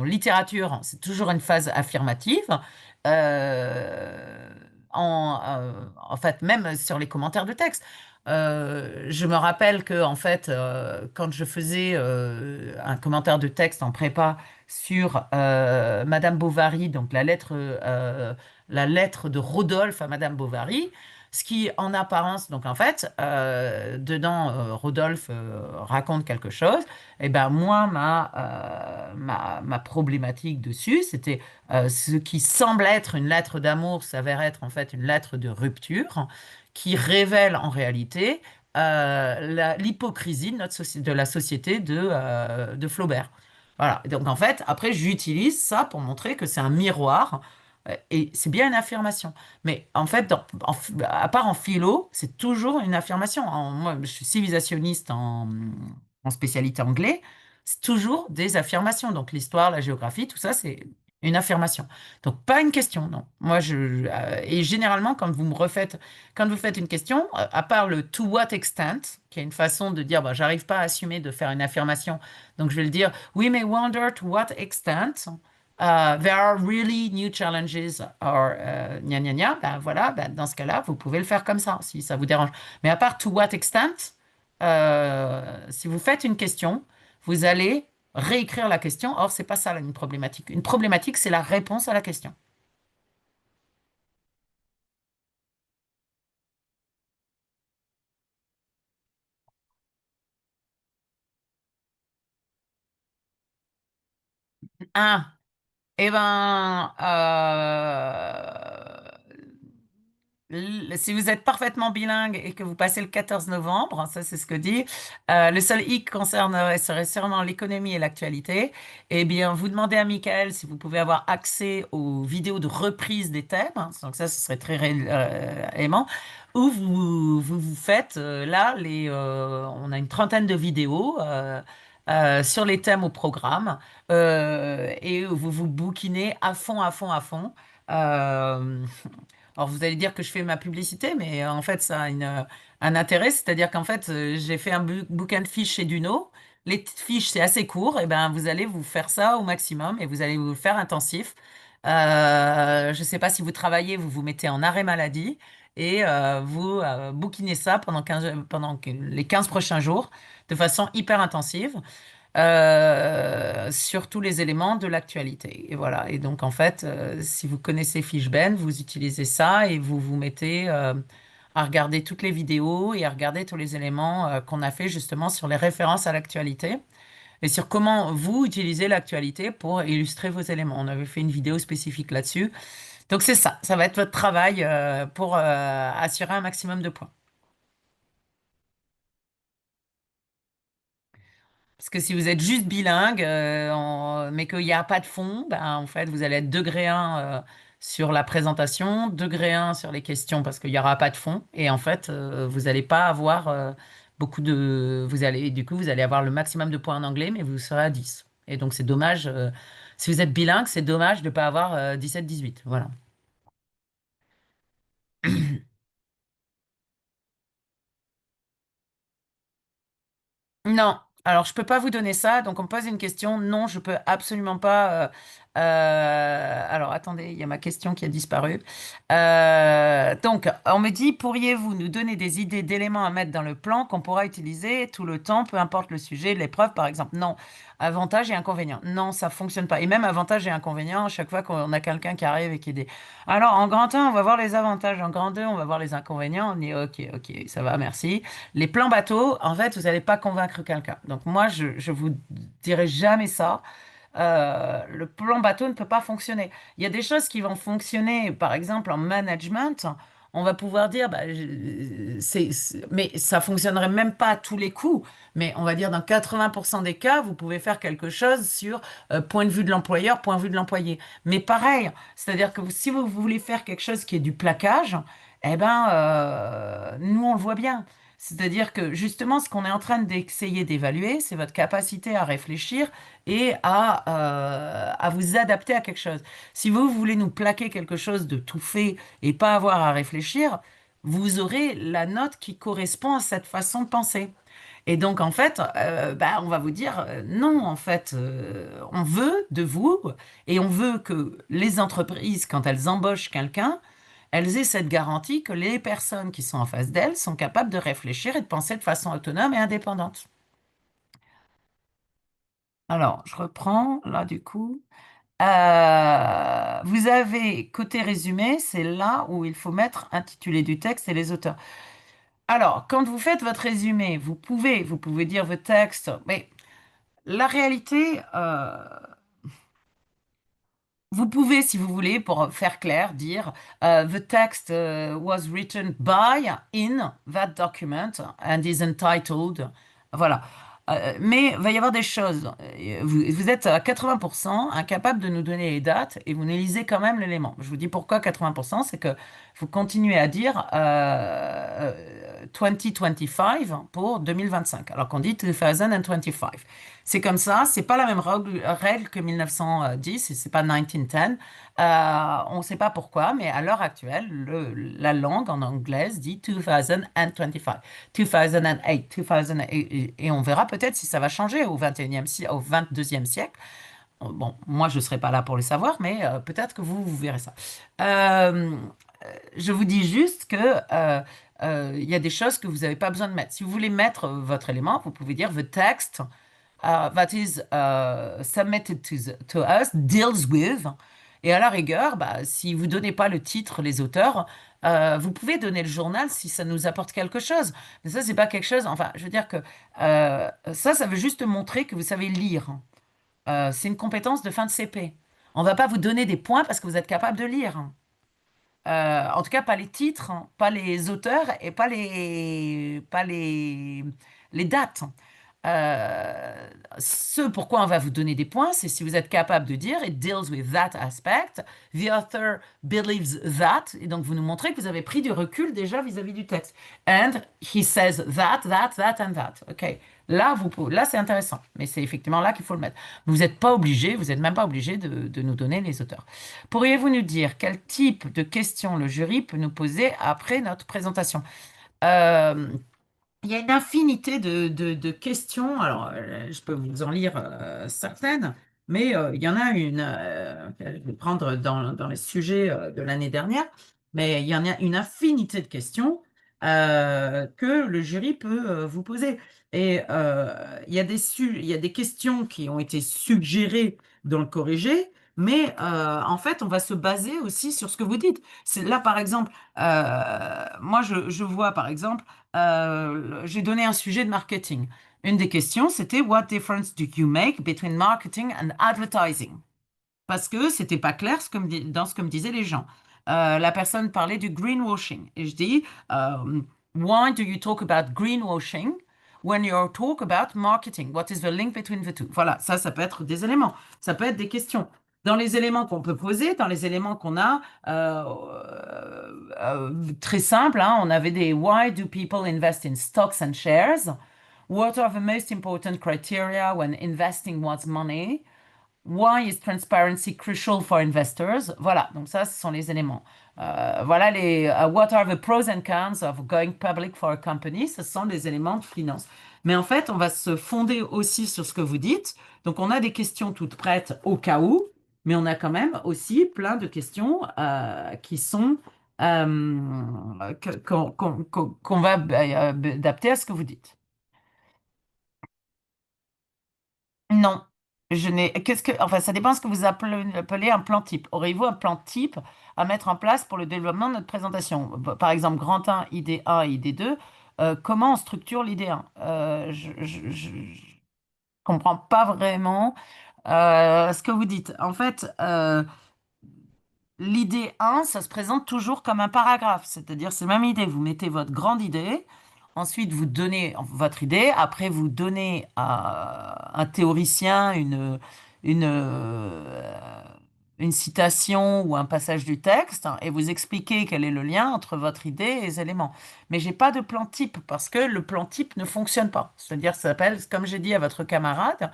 littérature, c'est toujours une phase affirmative. Euh, en fait, même sur les commentaires de texte. Je me rappelle que en fait, quand je faisais un commentaire de texte en prépa sur Madame Bovary, donc la lettre de Rodolphe à Madame Bovary, ce qui en apparence, donc en fait, dedans, Rodolphe raconte quelque chose. Et ben moi, ma problématique dessus, c'était ce qui semble être une lettre d'amour s'avère être en fait une lettre de rupture qui révèle en réalité l'hypocrisie de de la société de Flaubert. Voilà. Et donc en fait, après, j'utilise ça pour montrer que c'est un miroir et c'est bien une affirmation. Mais en fait, à part en philo, c'est toujours une affirmation. Moi, je suis civilisationniste en spécialité anglais, c'est toujours des affirmations. Donc l'histoire, la géographie, tout ça, c'est une affirmation. Donc pas une question, non. Et généralement, quand vous faites une question, à part le to what extent, qui est une façon de dire, bah, j'arrive pas à assumer de faire une affirmation, donc je vais le dire, we may wonder to what extent there are really new challenges or gna gna gna, ben voilà, ben dans ce cas-là, vous pouvez le faire comme ça, si ça vous dérange. Mais à part to what extent, si vous faites une question, vous allez réécrire la question. Or, c'est pas ça là, une problématique. Une problématique, c'est la réponse à la question. Un, eh ben, si vous êtes parfaitement bilingue et que vous passez le 14 novembre, ça c'est ce que dit, le seul hic concernerait serait sûrement l'économie et l'actualité. Eh bien, vous demandez à Michael si vous pouvez avoir accès aux vidéos de reprise des thèmes. Donc ça, ce serait très aimant. Ou vous faites, là, on a une trentaine de vidéos. sur les thèmes au programme et vous vous bouquinez à fond, à fond, à fond. Euh, alors vous allez dire que je fais ma publicité, mais en fait ça a un intérêt, c'est-à-dire qu'en fait j'ai fait un bouquin de fiches chez Duno. Les fiches c'est assez court, et ben vous allez vous faire ça au maximum et vous allez vous le faire intensif. Je ne sais pas si vous travaillez, vous vous mettez en arrêt maladie et vous bouquinez ça pendant les 15 prochains jours de façon hyper intensive sur tous les éléments de l'actualité. Et voilà. Et donc, en fait, si vous connaissez Fishben, vous utilisez ça et vous vous mettez à regarder toutes les vidéos et à regarder tous les éléments qu'on a fait justement sur les références à l'actualité et sur comment vous utilisez l'actualité pour illustrer vos éléments. On avait fait une vidéo spécifique là-dessus. Donc, c'est ça. Ça va être votre travail pour assurer un maximum de points. Parce que si vous êtes juste bilingue, mais qu'il n'y a pas de fond, ben, en fait, vous allez être degré 1 sur la présentation, degré 1 sur les questions parce qu'il n'y aura pas de fond. Et en fait, vous n'allez pas avoir beaucoup de... du coup, vous allez avoir le maximum de points en anglais, mais vous serez à 10. Et donc, c'est dommage. Si vous êtes bilingue, c'est dommage de ne pas avoir 17-18. Voilà. Non, alors je peux pas vous donner ça, donc on me pose une question. Non, je peux absolument pas. Alors attendez, il y a ma question qui a disparu. Donc on me dit, pourriez-vous nous donner des idées d'éléments à mettre dans le plan qu'on pourra utiliser tout le temps, peu importe le sujet, l'épreuve par exemple? Non. Avantages et inconvénients. Non, ça fonctionne pas. Et même avantages et inconvénients, à chaque fois qu'on a quelqu'un qui arrive et qui dit, alors en grand 1, on va voir les avantages, en grand 2, on va voir les inconvénients. On dit, ok, ok, ça va, merci. Les plans bateaux, en fait, vous n'allez pas convaincre quelqu'un. Donc moi, je vous dirai jamais ça. Le plan bateau ne peut pas fonctionner. Il y a des choses qui vont fonctionner, par exemple en management. On va pouvoir dire, bah, mais ça fonctionnerait même pas à tous les coups. Mais on va dire dans 80% des cas, vous pouvez faire quelque chose sur point de vue de l'employeur, point de vue de l'employé. Mais pareil, c'est-à-dire que si vous voulez faire quelque chose qui est du plaquage, eh ben, nous on le voit bien. C'est-à-dire que justement, ce qu'on est en train d'essayer d'évaluer, c'est votre capacité à réfléchir et à vous adapter à quelque chose. Si vous voulez nous plaquer quelque chose de tout fait et pas avoir à réfléchir, vous aurez la note qui correspond à cette façon de penser. Et donc, en fait, bah, on va vous dire non, en fait, on veut de vous et on veut que les entreprises, quand elles embauchent quelqu'un, elles aient cette garantie que les personnes qui sont en face d'elles sont capables de réfléchir et de penser de façon autonome et indépendante. Alors, je reprends là du coup. Vous avez côté résumé, c'est là où il faut mettre intitulé du texte et les auteurs. Alors, quand vous faites votre résumé, vous pouvez dire votre texte, mais la réalité, vous pouvez, si vous voulez, pour faire clair, dire The text was written by in that document and is entitled. Voilà. Mais il va y avoir des choses. Vous êtes à 80% incapable de nous donner les dates et vous ne lisez quand même l'élément. Je vous dis pourquoi 80%, c'est que vous continuez à dire 2025 pour 2025, alors qu'on dit 2025. C'est comme ça, c'est pas la même règle que 1910, et c'est pas 1910. On ne sait pas pourquoi, mais à l'heure actuelle, la langue en anglaise dit 2025, 2008, 2008, et on verra peut-être si ça va changer au 21e, au 22e siècle. Bon, moi, je ne serai pas là pour le savoir, mais peut-être que vous verrez ça. Euh, je vous dis juste que il y a des choses que vous n'avez pas besoin de mettre. Si vous voulez mettre votre élément, vous pouvez dire the text that is submitted to us deals with. Et à la rigueur, bah, si vous donnez pas le titre, les auteurs, vous pouvez donner le journal si ça nous apporte quelque chose. Mais ça, c'est pas quelque chose. Enfin, je veux dire que ça veut juste montrer que vous savez lire. C'est une compétence de fin de CP. On va pas vous donner des points parce que vous êtes capable de lire. En tout cas, pas les titres, pas les auteurs et pas les dates. euh, ce pourquoi on va vous donner des points, c'est si vous êtes capable de dire it deals with that aspect, the author believes that, et donc vous nous montrez que vous avez pris du recul déjà vis-à-vis du texte. And he says that, that, that and that. OK. Là, là c'est intéressant, mais c'est effectivement là qu'il faut le mettre. Vous n'êtes pas obligé, vous n'êtes même pas obligé de nous donner les auteurs. Pourriez-vous nous dire quel type de questions le jury peut nous poser après notre présentation? Euh, il y a une infinité de questions. Alors, je peux vous en lire certaines, mais il y en a une. Je vais prendre dans les sujets de l'année dernière, mais il y en a une infinité de questions que le jury peut vous poser. Et il y a des questions qui ont été suggérées dans le corrigé, mais en fait, on va se baser aussi sur ce que vous dites. Là, par exemple, moi, je vois, par exemple, j'ai donné un sujet de marketing. Une des questions, c'était What difference do you make between marketing and advertising? Parce que c'était pas clair dans ce que me disaient les gens. La personne parlait du greenwashing. Et je dis, Why do you talk about greenwashing when you talk about marketing? What is the link between the two? Voilà, ça peut être des éléments. Ça peut être des questions. Dans les éléments qu'on peut poser, dans les éléments qu'on a, très simple, hein, on avait des Why do people invest in stocks and shares? What are the most important criteria when investing one's money? Why is transparency crucial for investors? Voilà, donc ça, ce sont les éléments. Voilà what are the pros and cons of going public for a company? Ce sont les éléments de finance. Mais en fait, on va se fonder aussi sur ce que vous dites. Donc, on a des questions toutes prêtes au cas où, mais on a quand même aussi plein de questions qui sont qu'on va adapter à ce que vous dites. Non, je n'ai. Enfin, ça dépend de ce que vous appelez un plan type. Auriez-vous un plan type à mettre en place pour le développement de notre présentation? Par exemple, grand 1, idée 1 et idée 2. Comment on structure l'idée 1? Je comprends pas vraiment ce que vous dites. En fait, l'idée 1, ça se présente toujours comme un paragraphe, c'est-à-dire c'est la même idée. Vous mettez votre grande idée, ensuite vous donnez votre idée, après vous donnez à un théoricien une, euh, une citation ou un passage du texte et vous expliquez quel est le lien entre votre idée et les éléments. Mais j'ai pas de plan type parce que le plan type ne fonctionne pas. C'est-à-dire, ça s'appelle, comme j'ai dit à votre camarade,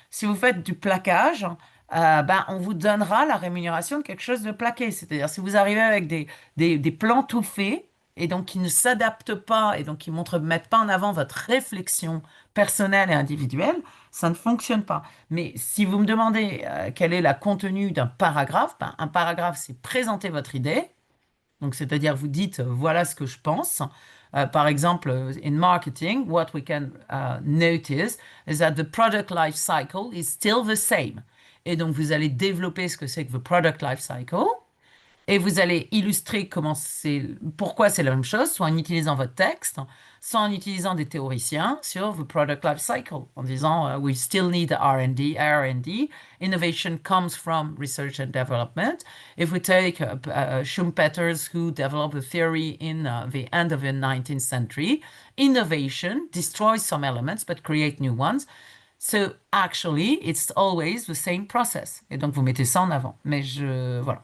si vous faites du plaquage, ben, on vous donnera la rémunération de quelque chose de plaqué. C'est-à-dire, si vous arrivez avec des plans tout faits, et donc qui ne s'adaptent pas, et donc qui mettent pas en avant votre réflexion personnelle et individuelle, ça ne fonctionne pas. Mais si vous me demandez quel est le contenu d'un paragraphe, ben, un paragraphe, c'est présenter votre idée. Donc, c'est-à-dire, vous dites, voilà ce que je pense. Par exemple, in marketing, what we can notice is that the product life cycle is still the same. Et donc, vous allez développer ce que c'est que the product life cycle. Et vous allez illustrer pourquoi c'est la même chose, soit en utilisant votre texte, soit en utilisant des théoriciens sur the product life cycle, en disant we still need R&D, R&D. Innovation comes from research and development. If we take Schumpeter's, who developed a theory in the end of the 19th century, innovation destroys some elements but create new ones. So actually, it's always the same process. Et donc vous mettez ça en avant. Mais voilà.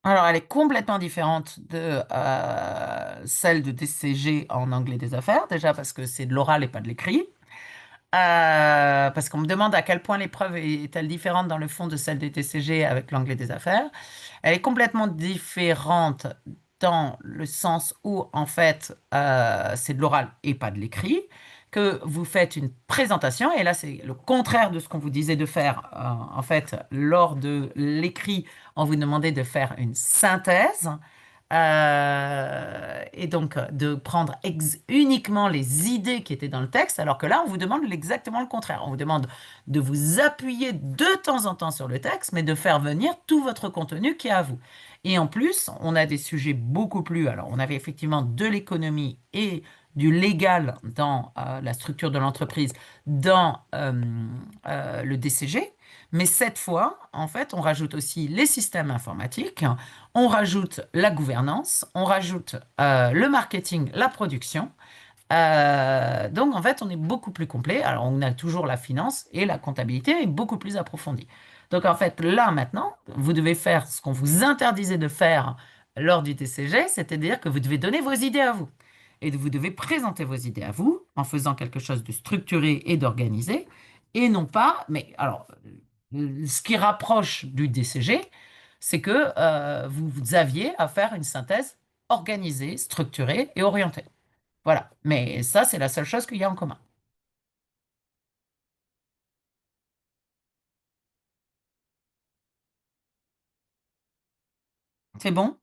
Alors, elle est complètement différente de celle de DCG en anglais des affaires, déjà parce que c'est de l'oral et pas de l'écrit. Parce qu'on me demande à quel point l'épreuve est-elle différente dans le fond de celle des TCG avec l'anglais des affaires. Elle est complètement différente dans le sens où, en fait, c'est de l'oral et pas de l'écrit, que vous faites une présentation, et là, c'est le contraire de ce qu'on vous disait de faire, en fait, lors de l'écrit, on vous demandait de faire une synthèse. Et donc de prendre uniquement les idées qui étaient dans le texte, alors que là, on vous demande exactement le contraire. On vous demande de vous appuyer de temps en temps sur le texte, mais de faire venir tout votre contenu qui est à vous. Et en plus, on a des sujets beaucoup plus. Alors, on avait effectivement de l'économie et du légal dans la structure de l'entreprise, dans le DCG. Mais cette fois, en fait, on rajoute aussi les systèmes informatiques, on rajoute la gouvernance, on rajoute le marketing, la production. Donc, en fait, on est beaucoup plus complet. Alors, on a toujours la finance et la comptabilité est beaucoup plus approfondie. Donc, en fait, là, maintenant, vous devez faire ce qu'on vous interdisait de faire lors du TCG, c'est-à-dire que vous devez donner vos idées à vous. Et vous devez présenter vos idées à vous en faisant quelque chose de structuré et d'organisé, et non pas, mais alors, ce qui rapproche du DCG, c'est que vous aviez à faire une synthèse organisée, structurée et orientée. Voilà. Mais ça, c'est la seule chose qu'il y a en commun. C'est bon?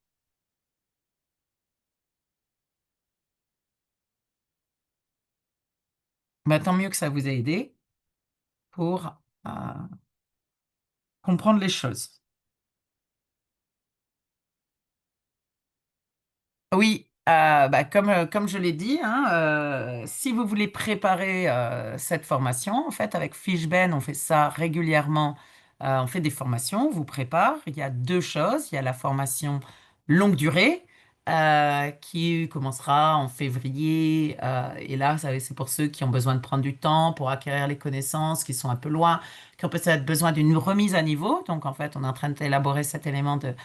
Bah, tant mieux que ça vous ait aidé pour euh, comprendre les choses. Oui, bah, comme je l'ai dit, hein, si vous voulez préparer cette formation, en fait, avec Fishben, on fait ça régulièrement. On fait des formations, on vous prépare. Il y a deux choses. Il y a la formation longue durée qui commencera en février. Et là, c'est pour ceux qui ont besoin de prendre du temps pour acquérir les connaissances, qui sont un peu loin, qui ont peut-être besoin d'une remise à niveau. Donc, en fait, on est en train d'élaborer cet élément de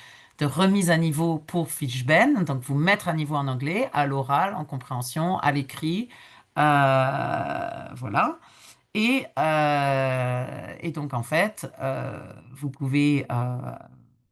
remise à niveau pour Fishben, donc vous mettre à niveau en anglais, à l'oral, en compréhension, à l'écrit, voilà. Et donc en fait, vous pouvez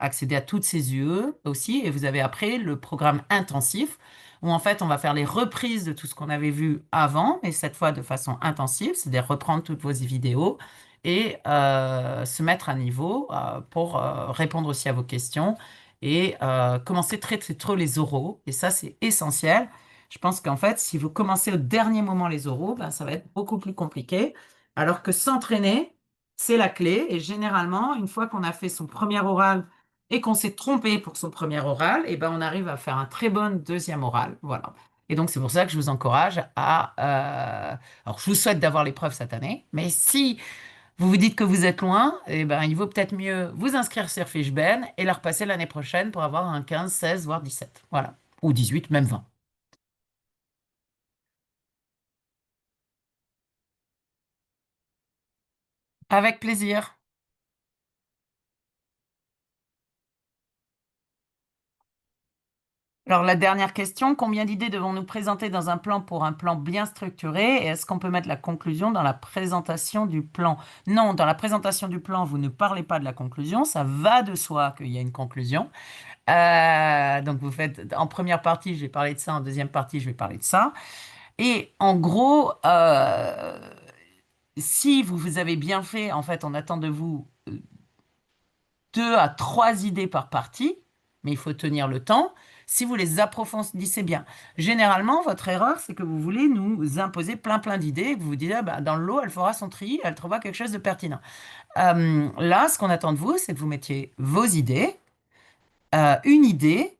accéder à toutes ces UE aussi, et vous avez après le programme intensif, où en fait on va faire les reprises de tout ce qu'on avait vu avant, mais cette fois de façon intensive, c'est-à-dire reprendre toutes vos vidéos et se mettre à niveau pour répondre aussi à vos questions et commencer très tôt les oraux. Et ça, c'est essentiel. Je pense qu'en fait, si vous commencez au dernier moment les oraux, ben, ça va être beaucoup plus compliqué. Alors que s'entraîner, c'est la clé. Et généralement, une fois qu'on a fait son premier oral et qu'on s'est trompé pour son premier oral, et ben, on arrive à faire un très bon deuxième oral. Voilà. Et donc, c'est pour ça que je vous encourage à... alors, je vous souhaite d'avoir l'épreuve cette année, mais si vous vous dites que vous êtes loin, eh ben, il vaut peut-être mieux vous inscrire sur Fishben et la repasser l'année prochaine pour avoir un 15, 16, voire 17. Voilà. Ou 18, même 20. Avec plaisir. Alors, la dernière question, combien d'idées devons-nous présenter dans un plan pour un plan bien structuré? Et est-ce qu'on peut mettre la conclusion dans la présentation du plan? Non, dans la présentation du plan, vous ne parlez pas de la conclusion. Ça va de soi qu'il y a une conclusion. Donc, vous faites en première partie, je vais parler de ça. En deuxième partie, je vais parler de ça. Et en gros, si vous avez bien fait, en fait, on attend de vous 2 à 3 idées par partie, mais il faut tenir le temps. Si vous les approfondissez bien, généralement, votre erreur, c'est que vous voulez nous imposer plein d'idées. Et que vous vous dites, ah, bah, dans l'eau, elle fera son tri, elle trouvera quelque chose de pertinent. Là, ce qu'on attend de vous, c'est que vous mettiez vos idées, une idée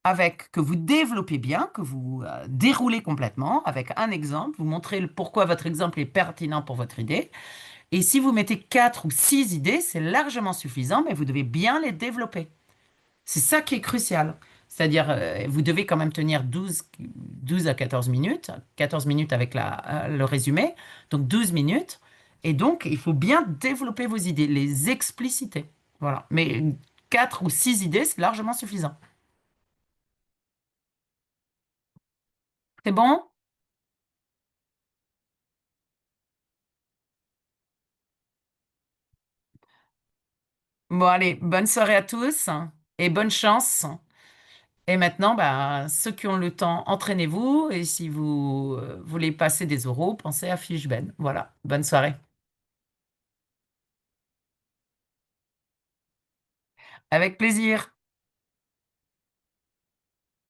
avec que vous développez bien, que vous déroulez complètement, avec un exemple, vous montrez pourquoi votre exemple est pertinent pour votre idée. Et si vous mettez 4 ou 6 idées, c'est largement suffisant, mais vous devez bien les développer. C'est ça qui est crucial. C'est-à-dire, vous devez quand même tenir 12 à 14 minutes, 14 minutes avec le résumé, donc 12 minutes. Et donc, il faut bien développer vos idées, les expliciter. Voilà. Mais 4 ou 6 idées, c'est largement suffisant. C'est bon? Bon, allez, bonne soirée à tous et bonne chance. Et maintenant, bah, ceux qui ont le temps, entraînez-vous. Et si vous voulez passer des oraux, pensez à Fishben. Voilà, bonne soirée. Avec plaisir.